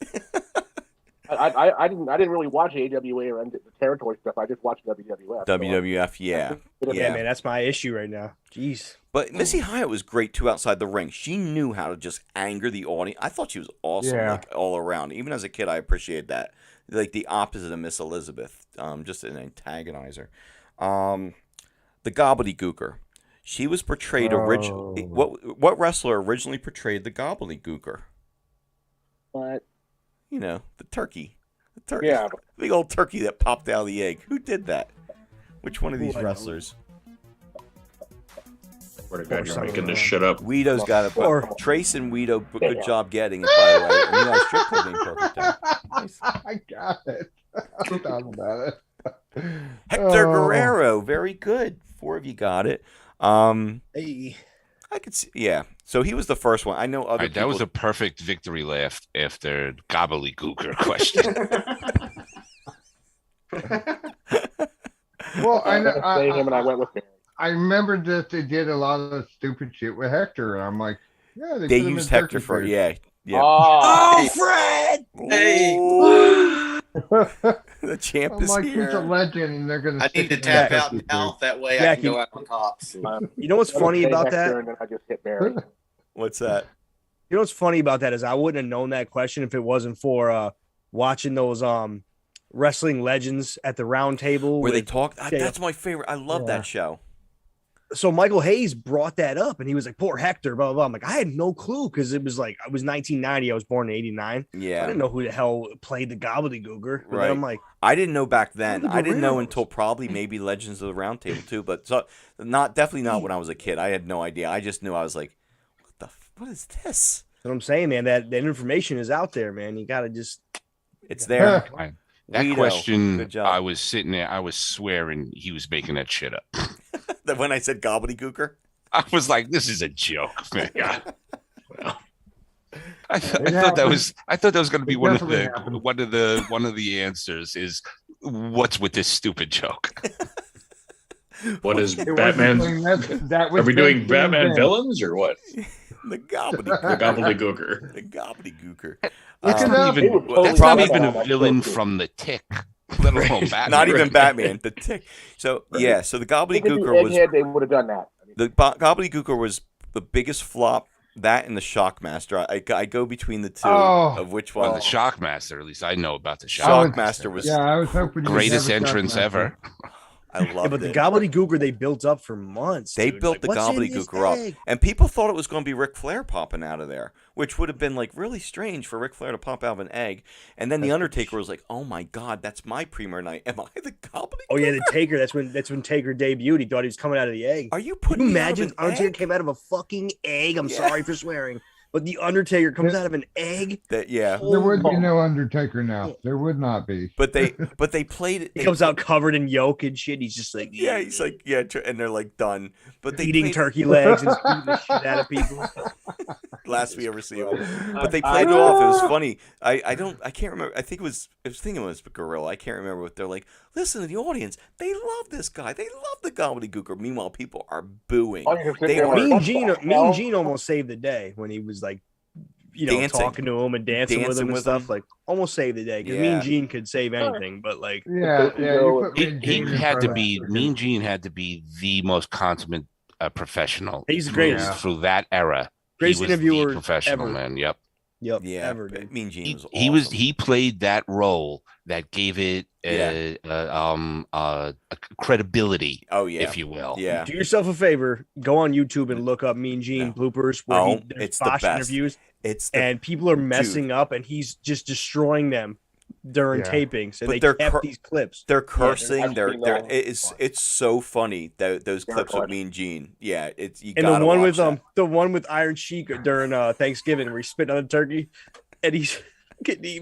I didn't really watch AWA or the territory stuff. I just watched WWF. WWF, yeah. Yeah, man, that's my issue right now. Jeez. But Missy Hyatt was great too outside the ring. She knew how to just anger the audience. I thought she was awesome, Yeah. like all around. Even as a kid, I appreciated that. Like the opposite of Miss Elizabeth, just an antagonizer. The Gobbledygooker. She was portrayed originally. What wrestler originally portrayed the Gobbledygooker? But The turkey. The turkey. Yeah. Big old turkey that popped out of the egg. Who did that? Which one of these wrestlers? Swear to God, you're making this shit up. Guido's got it. Or- But Trace and Guido, good job getting it, by the way. And you guys strip club named perfect. Nice. I got it. I'm talking about it. Hector Oh. Guerrero, very good. 4 of you got it. Hey. I could see, yeah. So he was the first one. I know other That was people- a perfect victory laugh after gobbledygooker question. Well, I know. say him and I went with him. I remember that they did a lot of stupid shit with Hector, and I'm like, yeah, they put him used in Hector turkey for, food. yeah. Oh, Fred! Hey. The champ I'm is like, he's a here. legend, and they're gonna. I need to tap out now. That way I Jackie. can go out on tops. You know what's funny about Hector, that? And then I just hit Barry. What's that? You know what's funny about that is I wouldn't have known that question if it wasn't for watching those wrestling legends at the round table. Where they with- talk. Yeah. That's my favorite. I love that show. So Michael Hayes brought that up, and he was like, "Poor Hector." Blah blah blah. I'm like, I had no clue because it was like I was 1990. I was born in '89. I Yeah. didn't know who the hell played the Gobbledygooker. But Right. then I'm like, I didn't know back then. Hector I didn't know Guerrero. until probably maybe Legends of the Round Table too. But definitely not when I was a kid. I had no idea. I just knew I was like, what is this? that's what I'm saying, man. That information is out there, man. You gotta just It's there. That Guido, question, good job. I was sitting there, I was swearing he was making that shit up. When I said Gobbledygooker. I was like, this is a joke, man. I It thought that happens. was going to be It one of definitely the happens. answers is what's with this stupid joke. What is It wasn't Batman? doing that was Are we doing Vince Batman Van. villains or what? The The Gobbledygooker. gobbledygooker. The Gobbledygooker. Look it Um, up. They were totally That's not right even about a that villain joke. from the Tick, let alone Batman. Not even Batman. The Tick. So yeah. So the If it was Gobbledygooker was Egghead, they would have done that. I mean, Gobbledygooker was the biggest flop. That and the Shockmaster. I go between the two Oh. of which Well, one. the Shockmaster, at least I know about the Shockmaster was Yeah, I was hoping. you'd greatest never entrance talk about ever. I yeah, loved but the it. Gobbledygooker they built up for months. They dude. built Like, the what's in this Gobbledygooker up, egg? and people thought it was going to be Ric Flair popping out of there, which would have been like really strange for Ric Flair to pop out of an egg. And then the Undertaker was like, "Oh my God, that's my premier night. Am I the Gobbledygooker? Oh yeah, the Taker. That's when Taker debuted. He thought he was coming out of the egg. Are you Can putting you me out of imagine an Undertaker egg?" came out of a fucking egg? I'm Yeah. sorry for swearing, but the Undertaker comes out of an egg. Yeah, it. There would be no Undertaker now. There would not be. but they played it. He they- comes out covered in yolk and shit. He's just like, Yeah, he's like, yeah, and they're like done. But they eating played, turkey legs and beating the shit out of people. last we ever see him. But they played it off. It was funny. I can't remember. I was thinking it was Gorilla. I can't remember what they're like. Listen to the audience. They love this guy. They love the Gobbledygooker. Meanwhile, people are booing. all you can sit They there are like, Mean what Gene, the Mean hell? Gene almost saved the day when he was like, Dancing. talking to him and dancing with him and stuff. him. Like almost saved the day because Yeah. Mean Gene could save anything, but like Yeah, yeah. You put He, Mean he Gene in had front to of be that. Mean Gene had to be the most consummate professional. He's the through- greatest. through that era. Greatest he was interviewer the professional ever. man. Yep. yep, Yeah, ever. Dude. Mean Gene was. He was awesome. he played that role that gave it a credibility, Oh yeah, if you will. yeah. Do yourself a favor, go on YouTube and look up Mean Gene bloopers where Oh, there's it's the botched best. interviews It's the, and people are messing up and he's just destroying them during Yeah. tapings. And But they they're kept cur- these clips. they're cursing. I've they're seen they're those. it's so funny those They're clips of funny. Mean Gene. Yeah, it's you And gotta the one watch with that. the one with Iron Sheik during Thanksgiving where he's spitting on the turkey and he's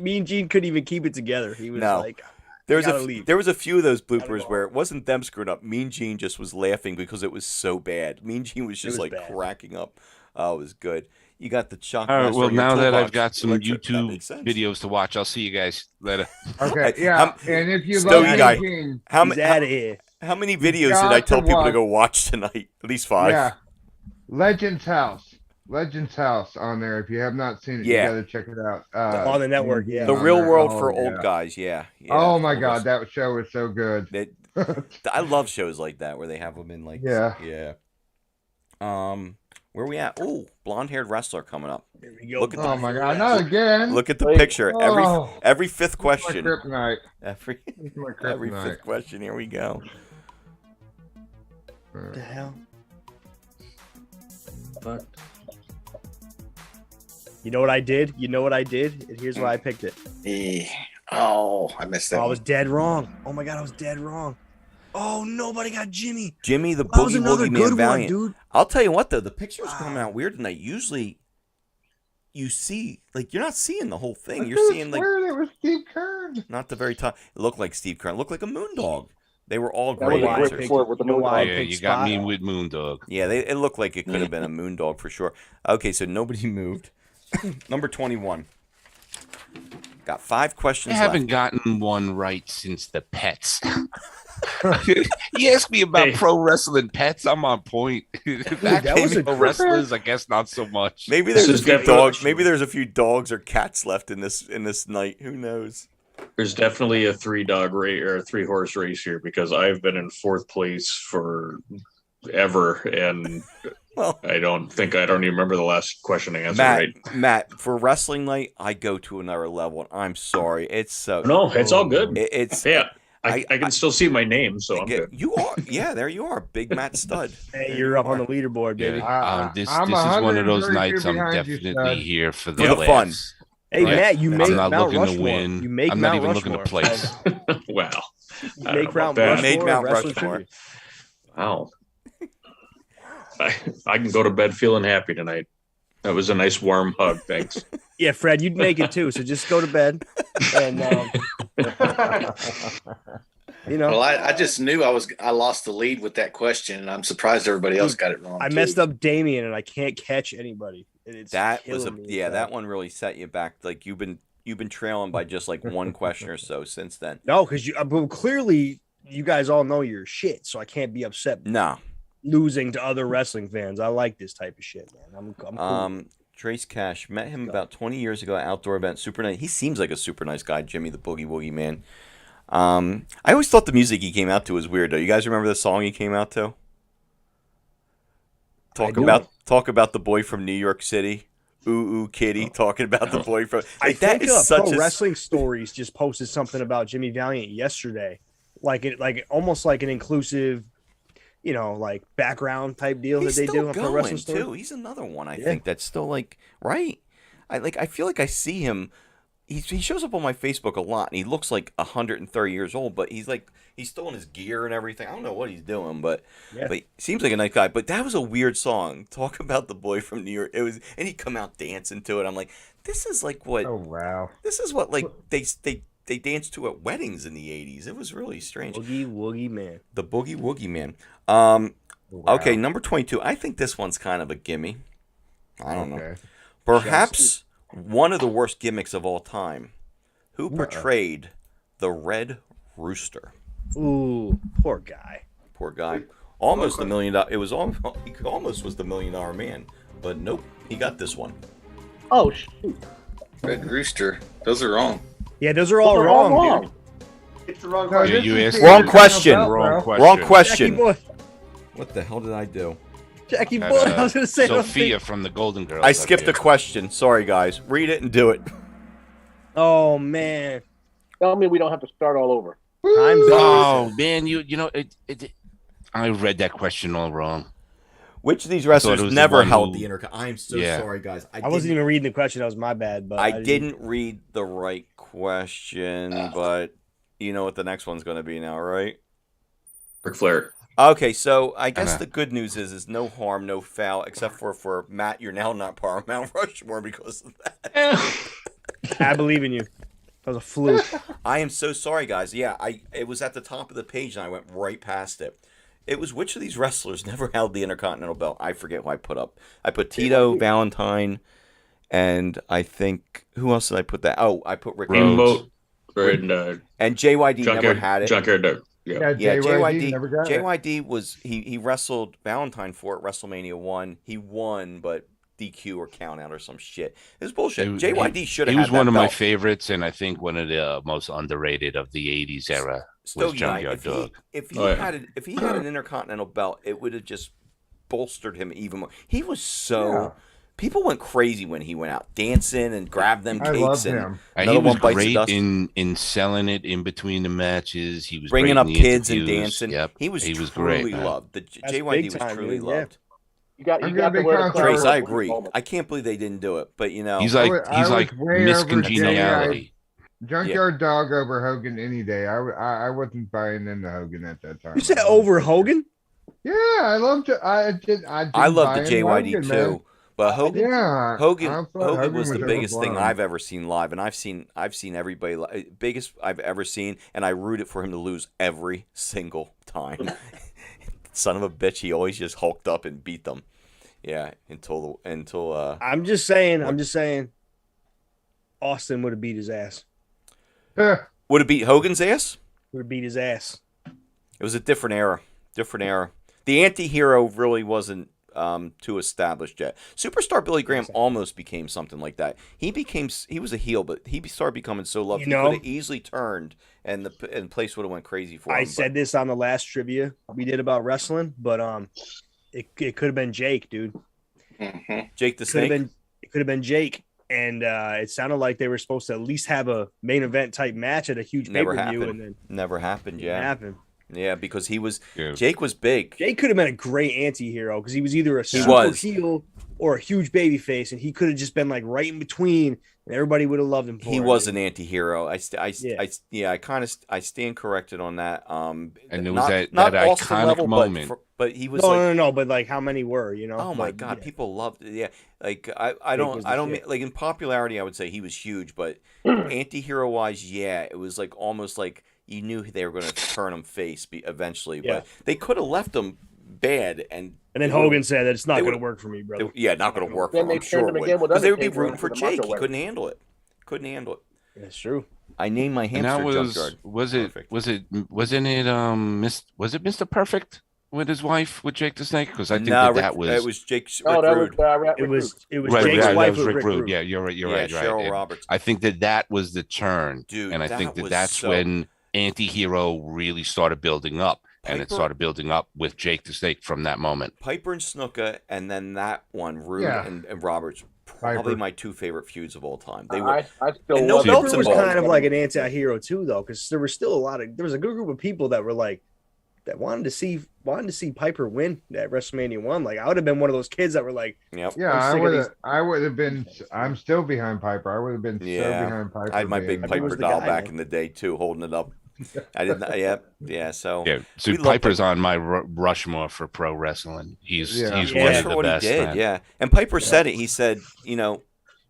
Mean Gene couldn't even keep it together. He was No. like, There was gotta leave. there was a few of those bloopers go. where it wasn't them screwing up. Mean Gene just was laughing because it was so bad. Mean Gene was just was like bad. cracking up. Oh, it was good. You got the Chuck. All right. Master Well, in your now that I've toolbox. got some Electric, that YouTube makes sense. videos to watch, I'll see you guys later. Okay, Hey, yeah. And if you Stogie love guy. Mean Gene, How, He's ma- out of here. how many videos got did I tell to people to watch- go watch tonight? At least 5. yeah, Legends House on there. If you have not seen it, Yeah. you got to check it out. On the network, Mean yeah. Gene The on Real there. World Oh, for yeah. Old Guys. Yeah. Oh my all God, those- that show was so good. I love shows like that where they have them in like Yeah. Where we at? Oh, blonde-haired wrestler coming up. Here we go. Look at Oh my God, not again. Look at the Wait. picture. Oh. Every fifth My question. kryptonite. Every It's my every kryptonite. fifth question. Here we go. What the hell? Fuck. You know what I did? And here's why I picked it. Oh, I missed that. Oh, I was dead wrong. Oh my God, I was dead wrong. Oh, nobody got Jimmy. Jimmy the That was Boogie another Woogie good Man one, Valiant. dude. I'll tell you what though, the picture's coming out weird tonight. Usually, you see like you're not seeing the whole thing. You're seeing like Where it was Steve Kern. not the very top. It looked like Steve Kern. It looked like a moondog. They were all That great was a why I great answers. picked- report with the you know moon. why I Yeah, picked you got me Spot. with Moondog. Yeah, it looked like it could have been a moondog for sure. Okay, so nobody moved. Number 21. Got 5 questions I haven't left. gotten one right since the pets. You asked me about Hey. pro wrestling pets. I'm on point. Back that was a pro wrestlers, I guess not so much. Maybe This there's a is few definitely- dogs. Maybe there's a few dogs or cats left in this night. Who knows? There's definitely a 3-dog race or a 3-horse race here because I've been in 4th place for ever, and Well, I don't even remember the last question I answered Matt, right. Matt, for wrestling night, I go to another level. And I'm sorry, it's so. No, it's all good. It's Yeah, I- I can still see my name, so I'm good. you are. Yeah, there you are, Big Matt Stud. Hey, you're up on the leaderboard, baby. Uh, This I'm is one of those 132 nights I'm behind you, definitely stud. here for For the fun. laughs. Hey, Right. Matt, you I'm make not Mount looking Rushmore. to win. You make I'm not Mount even looking to Rushmore. place. Wow. You I don't make know Mount about that. Rushmore. Made Mount wrestling Rushmore. tribute. Wow. I can go to bed feeling happy tonight. That was a nice warm hug. Thanks. Yeah, Fred, you'd make it too. So just go to bed, and Well, I just knew I lost the lead with that question, and I'm surprised everybody else got it wrong. I too. messed up Damien, and I can't catch anybody. And it's That was killing me. that one really set you back. Like you've been trailing by just like one question or so since then. No, because well, clearly you guys all know you're shit, so I can't be upset No. losing to other wrestling fans. I like this type of shit, man. I'm cool. Trace Cash, met him about 20 years ago at an outdoor event. Super nice. He seems like a super nice guy, Jimmy the Boogie Woogie Man. I always thought the music he came out to was weird though. You guys remember the song he came out to? Talk about the boy from New York City. Ooh ooh kitty, talking about the boy from I like, that think is such Pro a Wrestling Stories just posted something about Jimmy Valiant yesterday, like almost like an inclusive, like background type deal he's that they still do on Pro going Wrestling Stories. too. He's another one I Yeah. think that's still like right. I feel like I see him. He shows up on my Facebook a lot, and he looks like 130 years old, but he's still in his gear and everything. I don't know what he's doing, but he seems like a nice guy. But that was a weird song. Talk about the boy from New York. It was, and he'd come out dancing to it. I'm like, this is like what? Oh wow. This is what like they danced to at weddings in the 80s. It was really strange. Boogie Woogie Man. The Boogie Woogie Man. Wow. Okay, number 22. I think this one's kind of a gimme. I don't know. Okay. Perhaps one of the worst gimmicks of all time. Who portrayed the Red Rooster? Ooh, poor guy. Poor guy. Almost $1 million. It was he almost was the $1 Million Man, but nope, he got this one. Oh shoot! Red Rooster. Those are wrong. Yeah, those are all They're wrong, all dude. wrong. It's the wrong No, question. this you is asked- the Wrong original question. belt, bro. Wrong question. Wrong Jackie question. Boy. What the hell did I do? Jackie Boy. Had, I was gonna say Sophia from the Golden Girls. I up skipped here. a question. Sorry, guys. Read it and do it. Oh man. Tell me we don't have to start all over. Time's up. Oh man, you know it. I read that question all wrong. Which of these it wrestlers was the never one held who- the Intercontinental? I'm so Yeah. sorry, guys. I wasn't even reading the question. That was my bad. But I didn't read the right question, but you know what the next one's going to be now, right? Ric Flair. Okay, so I guess know. the good news is no harm, no foul, except for Matt. You're now not part of Mount Rushmore because of that. I believe in you. That was a fluke. I am so sorry, guys. Yeah, it was at the top of the page and I went right past it. It was which of these wrestlers never held the Intercontinental Belt? I forget who I put up. I put Tito, Valentine, and I think who else did I put that? Oh, I put Rick Rhodes. And JYD never had it. Junkyard Dog. Yeah, JYD never got it. JYD was he wrestled Valentine for it WrestleMania 1. He won, but DQ or count out or some shit. It was bullshit. JYD should have. He was had one that of my belt. favorites, and I think one of the most underrated of the '80s era was Junkyard Dog. If he had an Intercontinental belt, it would have just bolstered him even more. He was so. Yeah. People went crazy when he went out dancing and grabbed them I cakes love and him. And another he was one bites the great dust. in selling it in between the matches. He was Bringing great up in the kids and interviews. dancing. Yep. He was truly great, man. loved. The That's JYD big was time, truly dude, yeah. loved. You got I'm to gonna be wear the controversial. Trace, collar I at the agree. moment. I can't believe they didn't do it, but you know, He's I like was way Miss over Congeniality. Junkyard Dog over Hogan any day. I wasn't buying into Hogan at that time. You said over Hogan? Yeah, I loved it. I love the JYD Hogan, too. man. But Hogan, Yeah, Hogan, I thought Hogan was the biggest thing overblown. I've ever seen live, and I've seen everybody biggest I've ever seen, and I rooted for him to lose every single time. Son of a bitch, he always just hulked up and beat them. Yeah, until I'm just saying. Austin would have beat his ass. would it beat Hogan's ass? Would have beat his ass. It was a different era. The anti-hero really wasn't too established yet. Superstar Billy Graham almost became something like that. He was a heel, but he started becoming so loved. You know? He could have easily turned, and the place would have went crazy for him. I said this on the last trivia we did about wrestling, but it could have been Jake, dude. Jake the It Snake. could have been Jake, and it sounded like they were supposed to at least have a main event type match at a huge pay Never per view, happened. and then Never happened. it Yeah, happened. yeah, because he was Yeah. Jake was big. Jake could have been a great anti-hero because he was either a He super was. heel or a huge baby face, and he could have just been like right in between, and everybody would have loved him for He it. was an anti-hero. I stand corrected on that. And there was not, that not iconic Austin level, moment. but he was No, but like how many were, you know? Oh my But, God, yeah. people loved it. Yeah, like I was the don't shit. mean, like in popularity, I would say he was huge, but anti-hero wise, yeah, it was like almost like you knew they were going to turn him face eventually, Yeah. but they could have left him bad, and And then Hogan said that it's not they going to would've- work for me, brother. not going to work. Then For him, they I'm sure turned it him would, again with because they would be Undertaker rooting for for the Jake. Macho He Man. couldn't handle it. That's true. I named my And that hamster was Junkyard. wasn't it Mr. Perfect with his wife with Jake the Snake? Because I think No, that was it was Jake Oh, that was Rude. It was right, Jake's right, wife that was with Rick Rick Rude. Rude. Yeah, you're right. You're Yeah, right. Cheryl And Roberts. I think that was the turn, Dude, and I think that was that's so- when anti-hero really started building up, and it Piper- started building up with Jake the Snake from that moment. Piper and Snuka, and then that one, Rude Yeah. and Roberts, probably Piper. my two favorite feuds of all time. They were I still And no love belts Piper was involved. kind of like an anti-hero too, though, because there was still there was a good group of people that were like that wanted to see Piper win at WrestleMania 1. Like I would have been one of those kids that were like, Yep. Yeah, I'm sick of I would have been. I'm still behind Piper. I would have been so Yeah. behind Piper. I had my being- big Piper was Piper the doll guy, back man. in the day too, holding it up. I didn't. Yeah. So Yeah, so We love Piper's on my Rushmore for pro wrestling. He's Yeah. he's Yeah. one That's of for the what best. he did. Man. Yeah, and Piper said it. He said,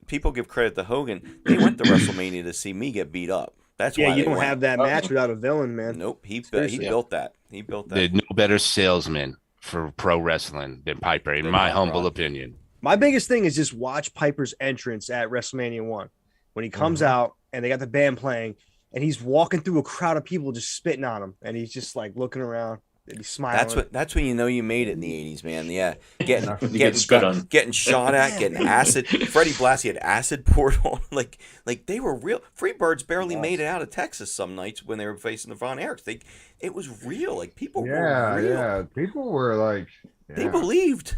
people give credit to Hogan. They went to WrestleMania to see me get beat up. That's yeah, why you they don't went. have that match without a villain, man. Nope. He Seriously. built that. He built that. There's no better salesman for pro wrestling than Piper, in Than my Piper, humble right. opinion. My biggest thing is just watch Piper's entrance at WrestleMania 1 when he comes out and they got the band playing and he's walking through a crowd of people just spitting on him and he's just like looking around and he's smiling. That's when you know you made it in the '80s, man. Yeah, You get spit on. getting shot at, getting acid. Freddie Blassie had acid poured on. Like they were real. Freebirds barely made it out of Texas some nights when they were facing the Von Erichs. It was real. Like people were real. Yeah. People were like, They yeah. believed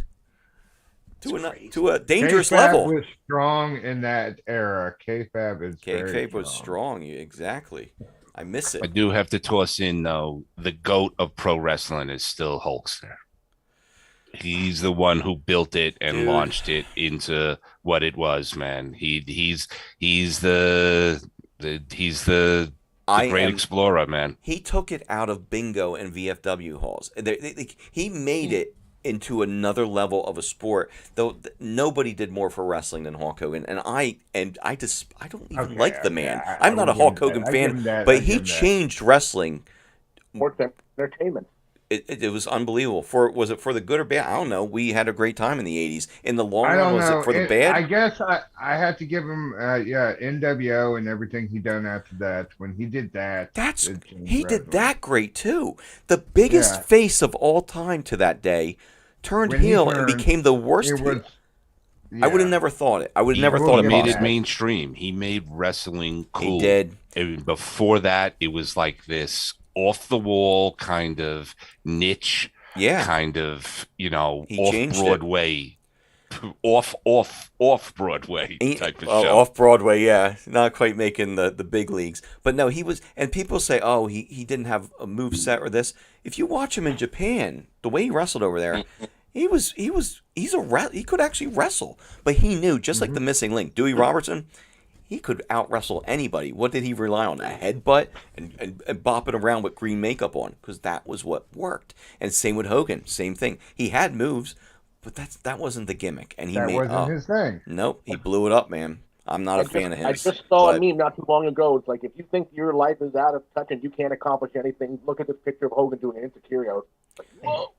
It's to a dangerous K-Fab level. was strong in that era. K-Fab is very K-Fab was strong. Exactly. I miss I it. do have to toss in though, the GOAT of pro wrestling is still Hulkster. He's the one who built it and Dude. launched it into what it was, man. He's the great explorer, man. He took it out of bingo and VFW halls. He made it into another level of a sport. Though nobody did more for wrestling than Hulk Hogan, and I don't even like the man. I'm not a Hulk Hogan fan, but he changed wrestling. Sports entertainment. It was unbelievable. Was it for the good or bad? I don't know. We had a great time in the 80s. In the long I run, don't was know. it for the bad? I guess I had to give him NWO and everything he done after that. When he did that, He did that great too. The biggest face of all time to that day turned heel and became the worst. I would have never thought it. I would have never thought he it made possible. it mainstream. He made wrestling cool. He did. And before that, it was like this off the wall kind of niche, kind of, off Broadway, off Broadway type of show. Off Broadway, yeah, not quite making the big leagues. But no, he was. And people say, oh, he didn't have a move set or this. If you watch him in Japan, the way he wrestled over there. He could actually wrestle, but he knew, just like the missing link, Dewey Robertson, he could out-wrestle anybody. What did he rely on? A headbutt and bopping around with green makeup on, because that was what worked. And same with Hogan, same thing. He had moves, but that wasn't the gimmick. And that wasn't his thing. Nope, he blew it up, man. I'm not a fan of his. I just saw a meme not too long ago. It's like, if you think your life is out of touch and you can't accomplish anything, look at this picture of Hogan doing an insecurity. I was like, whoa.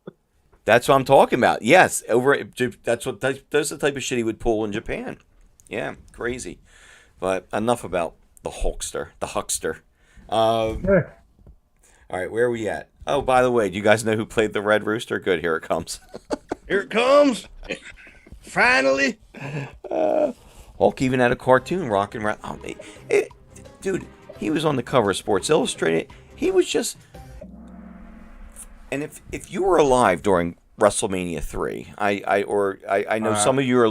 That's what I'm talking about. Yes, that's the type of shit he would pull in Japan. Yeah, crazy. But enough about the huckster. All right, where are we at? Oh, by the way, do you guys know who played the Red Rooster? Good, here it comes. Here it comes. Finally. Hulk even had a cartoon, Rockin' Rat. Oh, dude, he was on the cover of Sports Illustrated. He was just... And if you were alive during WrestleMania 3, I know some of you are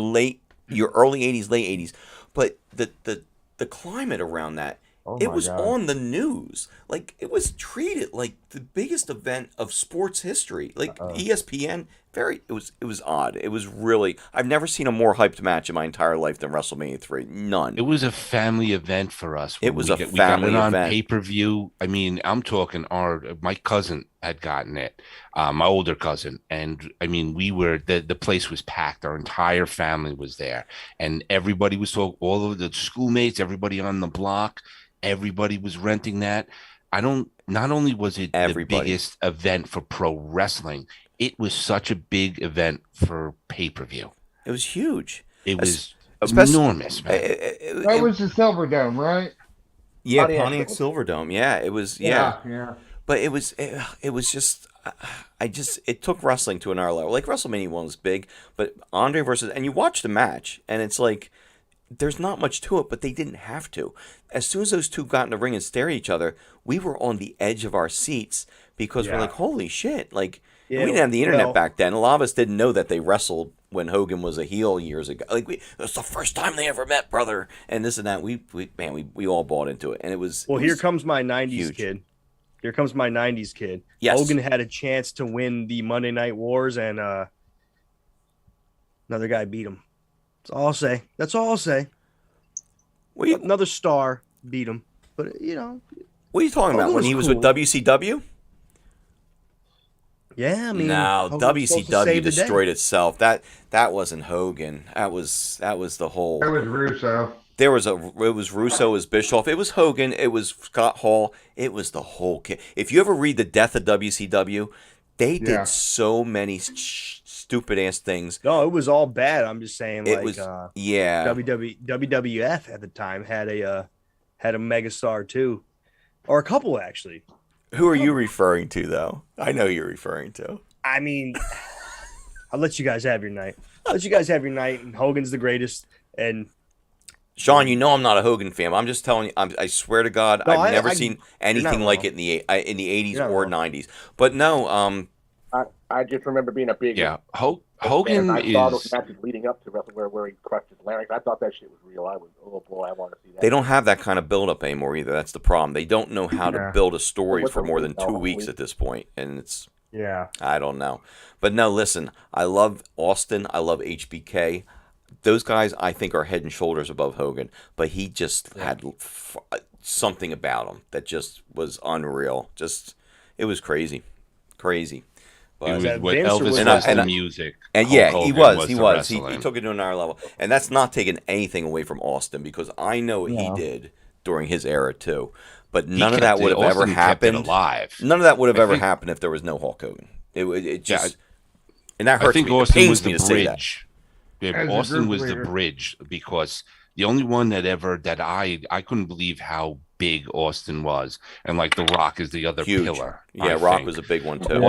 your early 80s, late 80s, but the climate around that, it was on the news. Like, it was treated like the biggest event of sports history. Like ESPN, it was odd. It was really, I've never seen a more hyped match in my entire life than WrestleMania 3. None. It was a family event for us. It was we got it on pay-per-view. I mean, I'm talking my cousin had gotten it, my older cousin, and I mean, the place was packed. Our entire family was there, and everybody was all of the schoolmates, everybody on the block, everybody was renting that. Not only was it the biggest event for pro wrestling, it was such a big event for pay-per-view. It was huge. It was enormous, man. That was the Silver Dome, right? Yeah, Pontiac Silverdome. Yeah, it was. Yeah. But it was just, it took wrestling to another level. Like, WrestleMania 1 was big, but Andre versus, and you watch the match, and it's like, there's not much to it, but they didn't have to. As soon as those two got in the ring and stared at each other, we were on the edge of our seats because we're like, holy shit. Like, we didn't have the internet back then. A lot of us didn't know that they wrestled when Hogan was a heel years ago. Like, that's the first time they ever met, brother. And this and that. We all bought into it. And it was. Well, here comes my 90s kid. Here comes my 90s kid. Yes. Hogan had a chance to win the Monday Night Wars, and another guy beat him. That's all I'll say. That's all I'll say. Another star beat him. But, What are you talking about? When he was with WCW? Yeah, I mean, no, WCW destroyed itself. That wasn't Hogan. That was the whole. That was Russo. It was Russo, it was Bischoff, it was Hogan, it was Scott Hall, it was the whole kit. If you ever read The Death of WCW, they did so many stupid ass things. No, it was all bad. I'm just saying, it was, WWF at the time had a megastar too, or a couple actually. Who are you referring to, though? I know you're referring to. I mean, I'll let you guys have your night. And Hogan's the greatest. And Sean, you know I'm not a Hogan fan. I'm just telling you. I swear to God, I've never seen anything like it in the 80s or 90s. But no, I just remember being a big Hogan I saw those matches leading up to where he crushed his larynx. I thought that shit was real. I was, oh boy, I want to see that. They don't have that kind of build-up anymore either. That's the problem. They don't know how to build a story for more than 2 weeks at this point, and it's I don't know. But no, listen, I love Austin. I love HBK. Those guys, I think, are head and shoulders above Hogan. But he just had something about him that just was unreal. It was crazy. It was that what Vince or Elvis was was that- the music. And Hulk yeah, Hogan he was. the He wrestling. took it to another level, and that's not taking anything away from Austin because I know what he No. did during his era too. But He none of kept that would it- have ever Austin kept it happened. alive. None of that would have I ever think- happened if there was no Hulk Hogan. It Yeah, just, and that I hurts think me. It Austin pains was me the to say that. bridge. Yeah, As a Austin group was the leader. bridge because the only one that I couldn't believe how big Austin was, and like The Rock is the other Huge. pillar. Yeah, I Rock think. was a big one too. Yeah.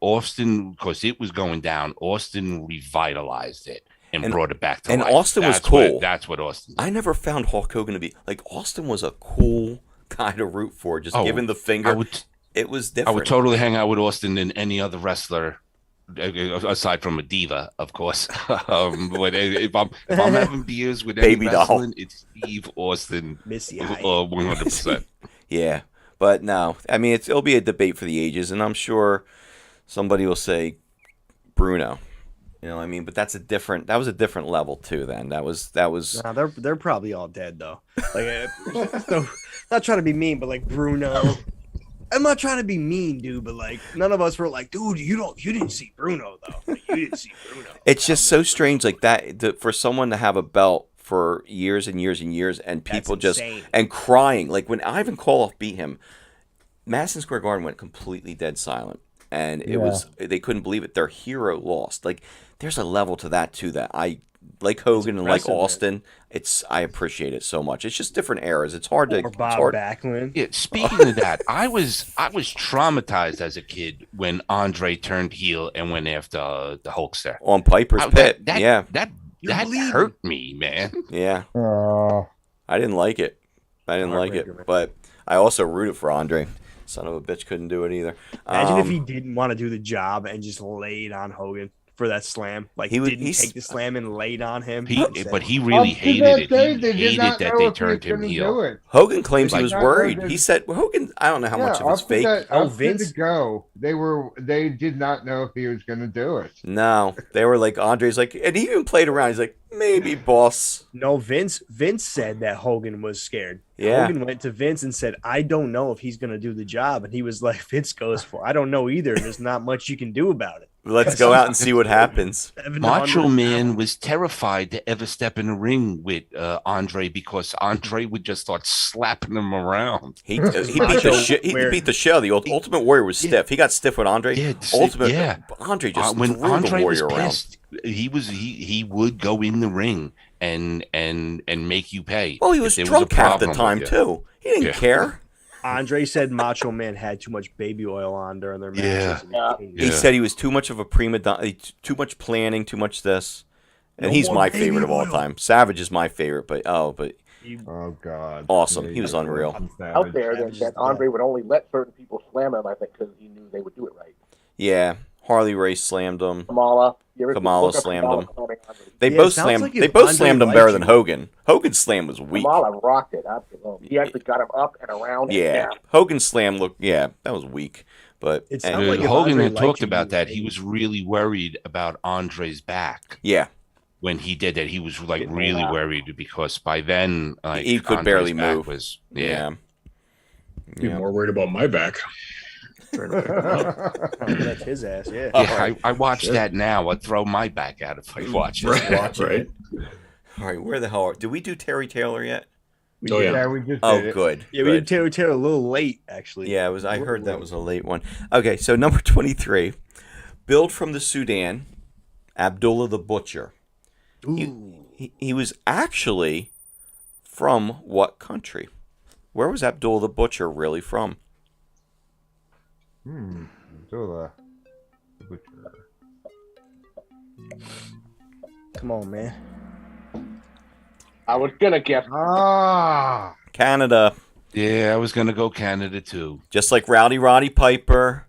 Austin because it was going down. Austin revitalized it and brought it back to and life. Austin was That's what- cool. that's what Austin. I never found Hulk Hogan to be like Austin was a cool guy to root for. Just Oh, giving the finger. I would It was I different. would totally hang out with Austin than any other wrestler, aside from a diva, of course. But if I'm having beers with any Baby doll. wrestling, it's Steve Austin, Missy Hyatt. 100%. Yeah, but no, I mean it'll be a debate for the ages, and I'm sure somebody will say Bruno. You know what I mean? But that was a different level too. Then that was Nah, they're probably all dead though. Like, so, not trying to be mean, but like Bruno. I'm not trying to be mean, dude, but like none of us were like, dude, you didn't see Bruno though. Like, you didn't see Bruno. It's just so strange, like that, for someone to have a belt for years and years and years, and people just insane. and crying. Like when Ivan Koloff beat him, Madison Square Garden went completely dead silent, and they couldn't believe it. Their hero lost. Like there's a level to that too that I like Hogan and like impressive, man. Austin. I appreciate it so much. It's just different eras. It's hard to. Or it's Bob hard- Backlund. Yeah, speaking of that, I was traumatized as a kid when Andre turned heel and went after the Hulkster. on Piper's Pit. Yeah, that bleeding. hurt me, man. yeah. Oh, I didn't like it. I didn't like Heartbreaker, man. it, but I also rooted for Andre. Son of a bitch couldn't do it either. Imagine if he didn't want to do the job and just laid on Hogan for that slam. Like He he would- didn't he's- take the slam and laid on him. But he really To hated that it. day, He they did hated not that know they if he was turned him gonna heel. do it. Hogan claims he Like, was not worried. Hogan. He said Hogan. I don't know how much of it's up to fake. that- Oh, up to Vince? the go. They did not know if he was going to do it. No, they were like Andre's like, and he even played around. He's like, maybe, boss. No, Vince said that Hogan was scared. Yeah. Hogan went to Vince and said, I don't know if he's gonna do the job. And he was like, Vince goes for, I don't know either. There's not much you can do about it. Let's go out and see what happens. Macho 700 Man pounds. was terrified to ever step in a ring with Andre because Andre would just start slapping him around. He beat the Macho shit. He Warrior. beat the shell. The Ultimate Warrior was stiff. He got stiff with Andre. Yeah, Ultimate. yeah. Andre just When threw Andre the was Warrior around. pissed, he would go in the ring and make you pay. Well, he if was there a drunk half the problem time with you. too. He didn't Yeah. care. Andre said Macho Man had too much baby oil on during their Yeah. matches. Yeah. He said he was too much of a prima donna, too much planning, too much this. And No he's more my baby favorite of all oil. time. Savage is my favorite, but Oh God! Awesome. He was unreal. Out there that Andre would only let certain people slam him, I think, because he knew they would do it right. Yeah, Harley Race slammed him. Kamala. You ever Kamala look up slammed Kamala him. slamming Andre? They Yeah, both it sounds slammed. like They if both Andre slammed him liked better you- than Hogan. Hogan's slam was weak. Kamala rocked it. Absolutely. He actually got him up and around. And Yeah, down. Hogan's slam looked. Yeah, that was weak. But It and- sounds like if Hogan Andre had liked talked you, about you that. would He hate was really worried about Andre's back yeah, when he did that. He was like really worried because by then, like He could Andre's barely back move. Was yeah. Be more worried about my back. Oh, that's his ass. Yeah. Yeah, I watch that now. I'd throw my back out if I watch it. Right. All right, where the hell did we do Terry Taylor yet? Oh, yeah. we just Oh, did it. good. Yeah, we good. did Taylor a little late, actually. Yeah, it was. I heard that was a late one. Okay, so number 23, billed from the Sudan, Abdullah the Butcher. He was actually from what country? Where was Abdullah the Butcher really from? Abdullah the Butcher. Come on, man. I was gonna guess. Ah, Canada, Yeah, I was gonna go Canada too. just like Rowdy Roddy Piper,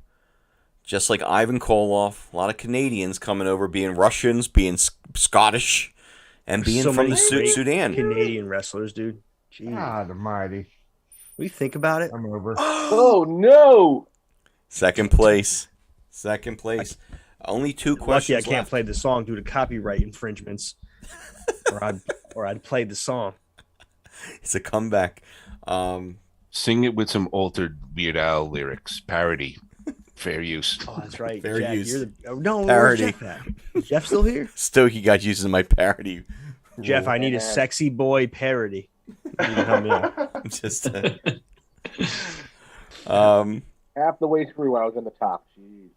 just like Ivan Koloff. A lot of Canadians coming over, being Russians, being Scottish, and being So from many the great Sudan. Canadian wrestlers, dude. Jeez. God Almighty! We think about it. I'm over. Oh no! Second place. Second place. Only two Lucky questions I can't left. play the song due to copyright infringements, or I'd play the song. It's a comeback. Sing it with some altered Weird Al lyrics, parody. Fair use. Oh, that's right. Fair Jack, use. you're the. Oh, no, Parody. where's Jeff at? Is Jeff still here? Stokey got using my parody. Jeff, I need a sexy boy parody. You can come in. Just Half the way through, I was in the top. Jeez.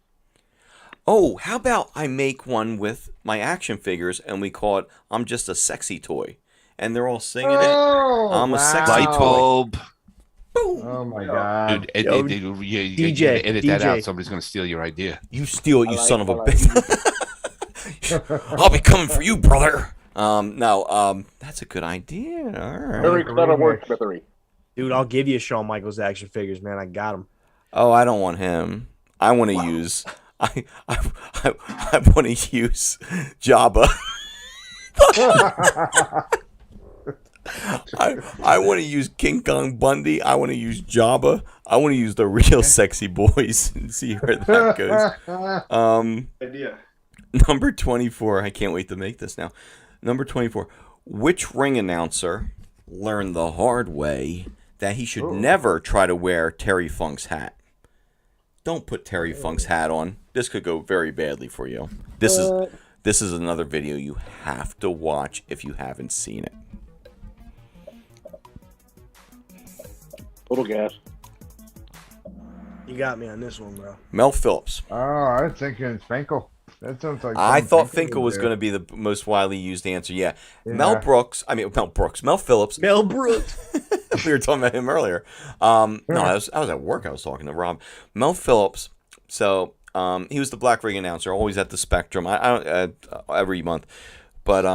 oh, how about I make one with my action figures and we call it "I'm Just a Sexy Toy," and they're all singing it. Oh, I'm a sexy Light toy. bulb. Boom. Oh my god. Dude, Yo, you DJ, gotta edit that DJ. out. Somebody's gonna steal your idea. You steal it, you I like- son of a I like bitch. I'll be coming for you, brother. No, that's a good idea. All right. Very clever wordsmithery. Dude, I'll give you Shawn Michaels action figures, man. I got them. Oh, I don't want him. I want to use. I want to use Jabba. I want to use King Kong Bundy. I want to use Jabba. I want to use the real sexy boys and see where that goes. Idea. Number 24. I can't wait to make this now. Number 24. Which ring announcer learned the hard way that he should never try to wear Terry Funk's hat? Don't put Terry Funk's hat on. This could go very badly for you. This is another video you have to watch if you haven't seen it. Little gas. You got me on this one, bro. Mel Phillips. Oh, I was thinking Finkel. That sounds like. I something thought would Finkel was do. going to be the most widely used answer. Yeah. Yeah. Mel Phillips. Mel Brooks. We were talking about him earlier. No, I was at work. I was talking to Rob. Mel Phillips. So he was the black ring announcer, always at the Spectrum. I don't every month. But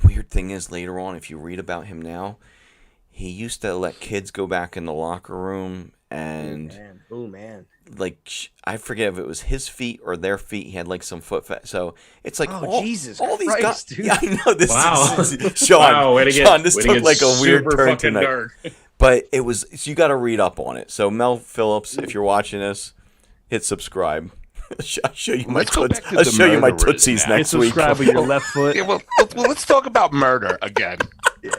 weird thing is, later on, if you read about him now, he used to let kids go back in the locker room and Man. like I forget if it was his feet or their feet. He had like some so it's like Oh, Jesus all these Christ, guys. dude. Yeah, I know this. Wow. Is Sean. Wow, way to get, Sean, this way to took get like a weird super turn fucking tonight. dark. But it was. So you got to read up on it. So Mel Phillips, if you're watching this, hit subscribe. I'll show you my Let's go toots- back to I'll the show you my murderers tootsies now. next Hit week. subscribe with your left foot. Yeah, well, let's talk about murder again.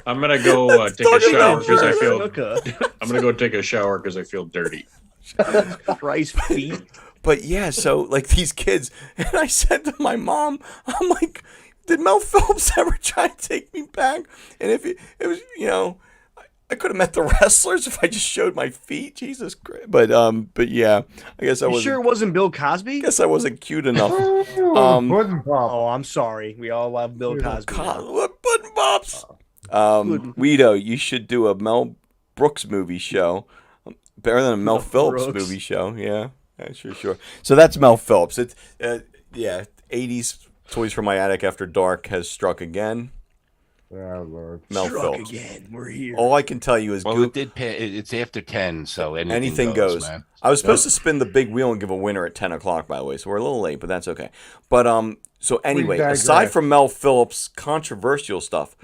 I'm gonna go take a talk shower about because I feel. Snooker. I'm gonna go take a shower because I feel dirty. Christ feet. But yeah, so like these kids, and I said to my mom, I'm like, did Mel Phillips ever try to take me back? And if it was, I could have met the wrestlers if I just showed my feet. Jesus Christ! But yeah, I guess I You wasn't. sure it wasn't Bill Cosby? Guess I wasn't cute enough. Pudding pop. Oh, I'm sorry. We all love Bill Cosby. What button bops? Guido, you should do a Mel Brooks movie show. Better than a Mel Phillips Brooks. movie show. Yeah, sure. So that's Mel Phillips. It's 80s Toys from My Attic After Dark has struck again. Oh Lord. Mel Struck Phillips. again. We're here. All I can tell you is Well, it did pay, it's after 10, so anything goes. man. I was supposed to spin the big wheel and give a winner at 10 o'clock, by the way, so we're a little late, but that's okay. But so anyway, digress. aside from Mel Phillips' controversial stuff,